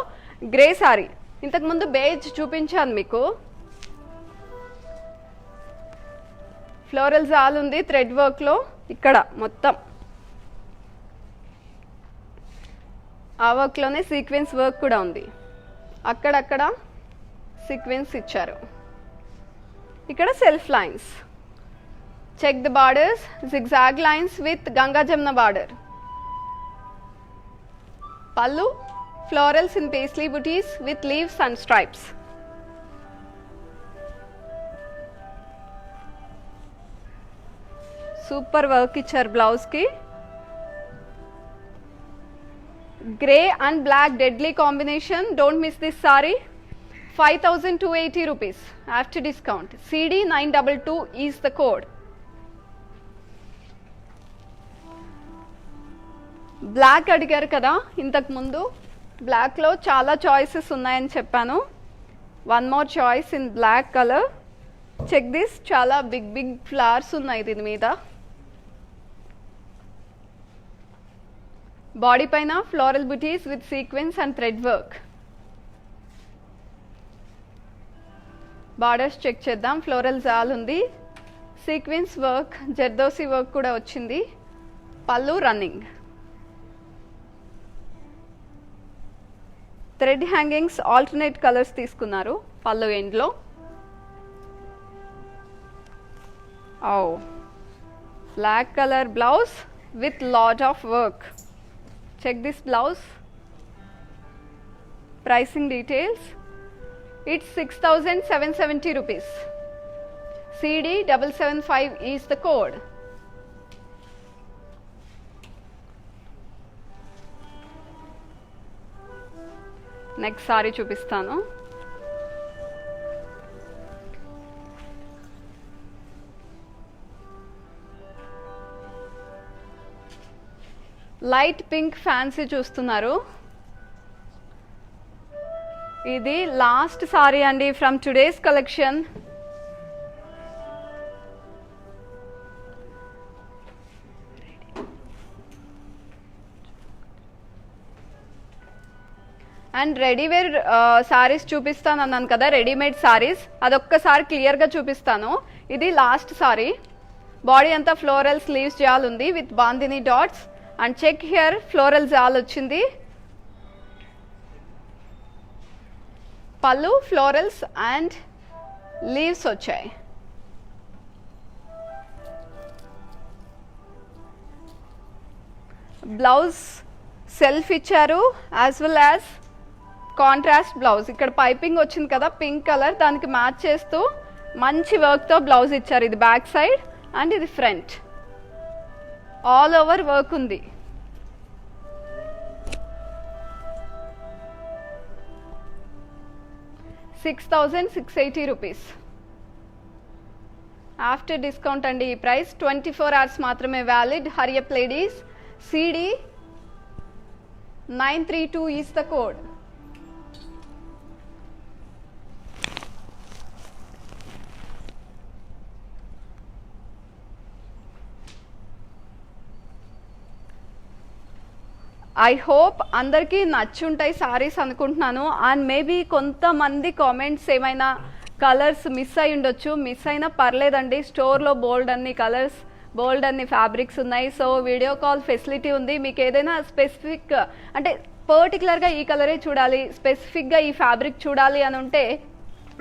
గ్రే సారీ. ఇంతకుముందు బేజ్ చూపించాను మీకు. ఫ్లోరల్ జాల్ ఉంది థ్రెడ్ వర్క్లో. ఇక్కడ మొత్తం ఆ వర్క్లోనే సీక్వెన్స్ వర్క్ కూడా ఉంది. అక్కడక్కడ సీక్వెన్స్ ఇచ్చారు. ఇక్కడ self lines. Check the borders, zigzag lines with Ganga Jamuna border. Pallu, florals in paisley booties with leaves and stripes. Super work ichar blouse ki. Grey and black deadly combination. Don't miss this saree. 5,280 rupees after discount. CD 922 is the code. Black అడిగారు కదా ఇంతకు ముందు. బ్లాక్లో చాలా choices ఉన్నాయని చెప్పాను. One more choice in black colour. Check this, చాలా big big flowers ఉన్నాయి దీని మీద. బాడీ పైన floral butis with sequence and thread work. Borders check చేద్దాం. ఫ్లోరల్ జాల్ ఉంది, సీక్వెన్స్ వర్క్, జర్దోసి వర్క్ కూడా వచ్చింది. పళ్ళు running. Thread hangings alternate colours తీసుకున్నారు పళ్ళు ఎండ్లో. Black colour blouse with lot of work. Check this blouse. Pricing details. It's 6,770 rupees. CD 775 is the code. Next sari చూపిస్తాను. లైట్ పింక్ ఫ్యాన్సీ చూస్తున్నారు. ఇది లాస్ట్ సారీ అండి from today's collection. And ready wear saris చూపిస్తాను అన్నాను కదా, రెడీమేడ్ సారీస్ అదొక్కసారి క్లియర్గా చూపిస్తాను. ఇది లాస్ట్ సారీ. బాడీ అంతా ఫ్లోరల్ స్లీవ్స్ జాల్ ఉంది with bandhani dots and check here floral jaal వచ్చింది. పళ్ళు ఫ్లోరల్స్ అండ్ లీవ్స్ వచ్చాయి. బ్లౌజ్ సెల్ఫ్ ఇచ్చారు as well as contrast blouse. ఇక్కడ పైపింగ్ వచ్చింది కదా పింక్ కలర్, దానికి మ్యాచ్ చేస్తూ మంచి వర్క్తో బ్లౌజ్ ఇచ్చారు. ఇది బ్యాక్ సైడ్ అండ్ ఇది ఫ్రంట్. ఆల్ ఓవర్ వర్క్ ఉంది. ₹6,680. ఆఫ్టర్ డిస్కౌంట్ అండి ఈ ప్రైస్. 24 hours మాత్రమే valid. Hurry up ladies. CD 932 is the code. I hope అందరికీ నచ్చుంటాయి సారీస్ అనుకుంటున్నాను. అండ్ మేబీ కొంతమంది కామెంట్స్ ఏమైనా కలర్స్ మిస్ అయి ఉండొచ్చు. మిస్ అయినా పర్లేదండి, స్టోర్లో బోల్డ్ అన్ని కలర్స్, బోల్డ్ అన్ని ఫ్యాబ్రిక్స్ ఉన్నాయి. సో వీడియో కాల్ ఫెసిలిటీ ఉంది. మీకు ఏదైనా స్పెసిఫిక్ అంటే పర్టికులర్గా ఈ కలరే చూడాలి, స్పెసిఫిక్గా ఈ ఫ్యాబ్రిక్ చూడాలి అని ఉంటే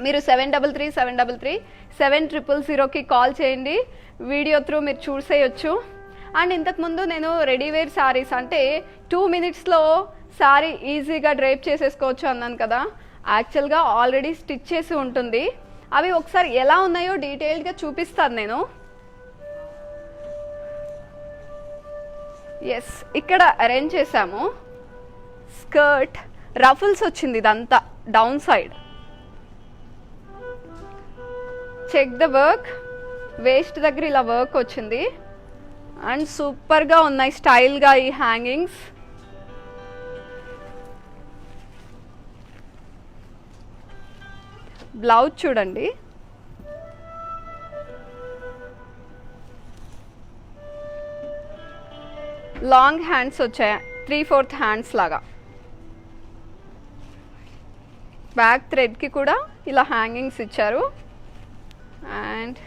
మీరు 7337337000కి కాల్ చేయండి. వీడియో త్రూ మీరు చూసేయచ్చు. అండ్ ఇంతకుముందు నేను రెడీవేర్ శారీస్ అంటే 2 minutesలో శారీ ఈజీగా డ్రైప్ చేసేసుకోవచ్చు అన్నాను కదా. యాక్చువల్గా ఆల్రెడీ స్టిచ్ చేసి ఉంటుంది. అవి ఒకసారి ఎలా ఉన్నాయో డీటెయిల్డ్గా చూపిస్తాను నేను. ఎస్, ఇక్కడ అరేంజ్ చేసాము. స్కర్ట్ రఫుల్స్ వచ్చింది, ఇదంతా down side. Check the work. Waist దగ్గర ఇలా వర్క్ వచ్చింది అండ్ సూపర్గా ఉన్నాయి స్టైల్గా ఈ హ్యాంగింగ్స్. బ్లౌజ్ చూడండి. లాంగ్ హ్యాండ్స్ వచ్చాయి, 3/4 హ్యాండ్స్ లాగా. బ్యాక్ థ్రెడ్కి కూడా ఇలా హ్యాంగింగ్స్ ఇచ్చారు. అండ్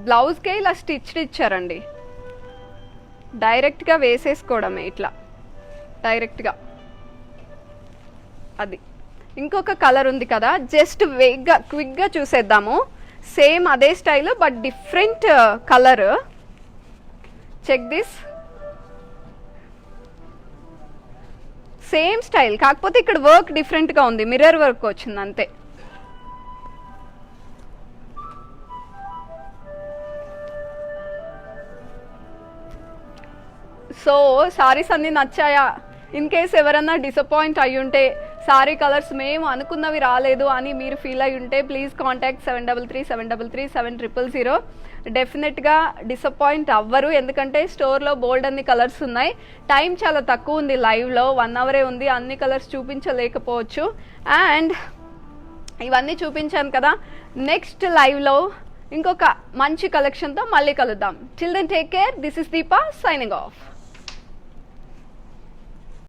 బ్లౌజ్కే ఇలా స్టిచ్డ్ ఇచ్చారండి. డైరెక్ట్గా వేసేసుకోవడమే ఇట్లా డైరెక్ట్గా. అది ఇంకొక కలర్ ఉంది కదా, జస్ట్ క్విక్గా చూసేద్దాము. సేమ్ అదే style but different colour. Check this. Same style కాకపోతే ఇక్కడ వర్క్ డిఫరెంట్గా ఉంది, మిర్రర్ వర్క్ వచ్చింది అంతే. సో సారీస్ అన్నీ నచ్చాయా? ఇన్ కేస్ ఎవరన్నా డిసప్పాయింట్ అయ్యి ఉంటే, సారీ కలర్స్ మేము అనుకున్నవి రాలేదు అని మీరు ఫీల్ అయ్యి ఉంటే ప్లీజ్ కాంటాక్ట్ 7337337000. డెఫినెట్గా డిసప్పాయింట్ అవ్వరు, ఎందుకంటే స్టోర్లో బోల్డ్ అన్ని కలర్స్ ఉన్నాయి. టైం చాలా తక్కువ ఉంది, లైవ్లో 1 hour ఉంది, అన్ని కలర్స్ చూపించలేకపోవచ్చు. అండ్ ఇవన్నీ చూపించాను కదా, నెక్స్ట్ లైవ్లో ఇంకొక మంచి కలెక్షన్తో మళ్ళీ కలుద్దాం. Till then take care. This is Deepa signing of.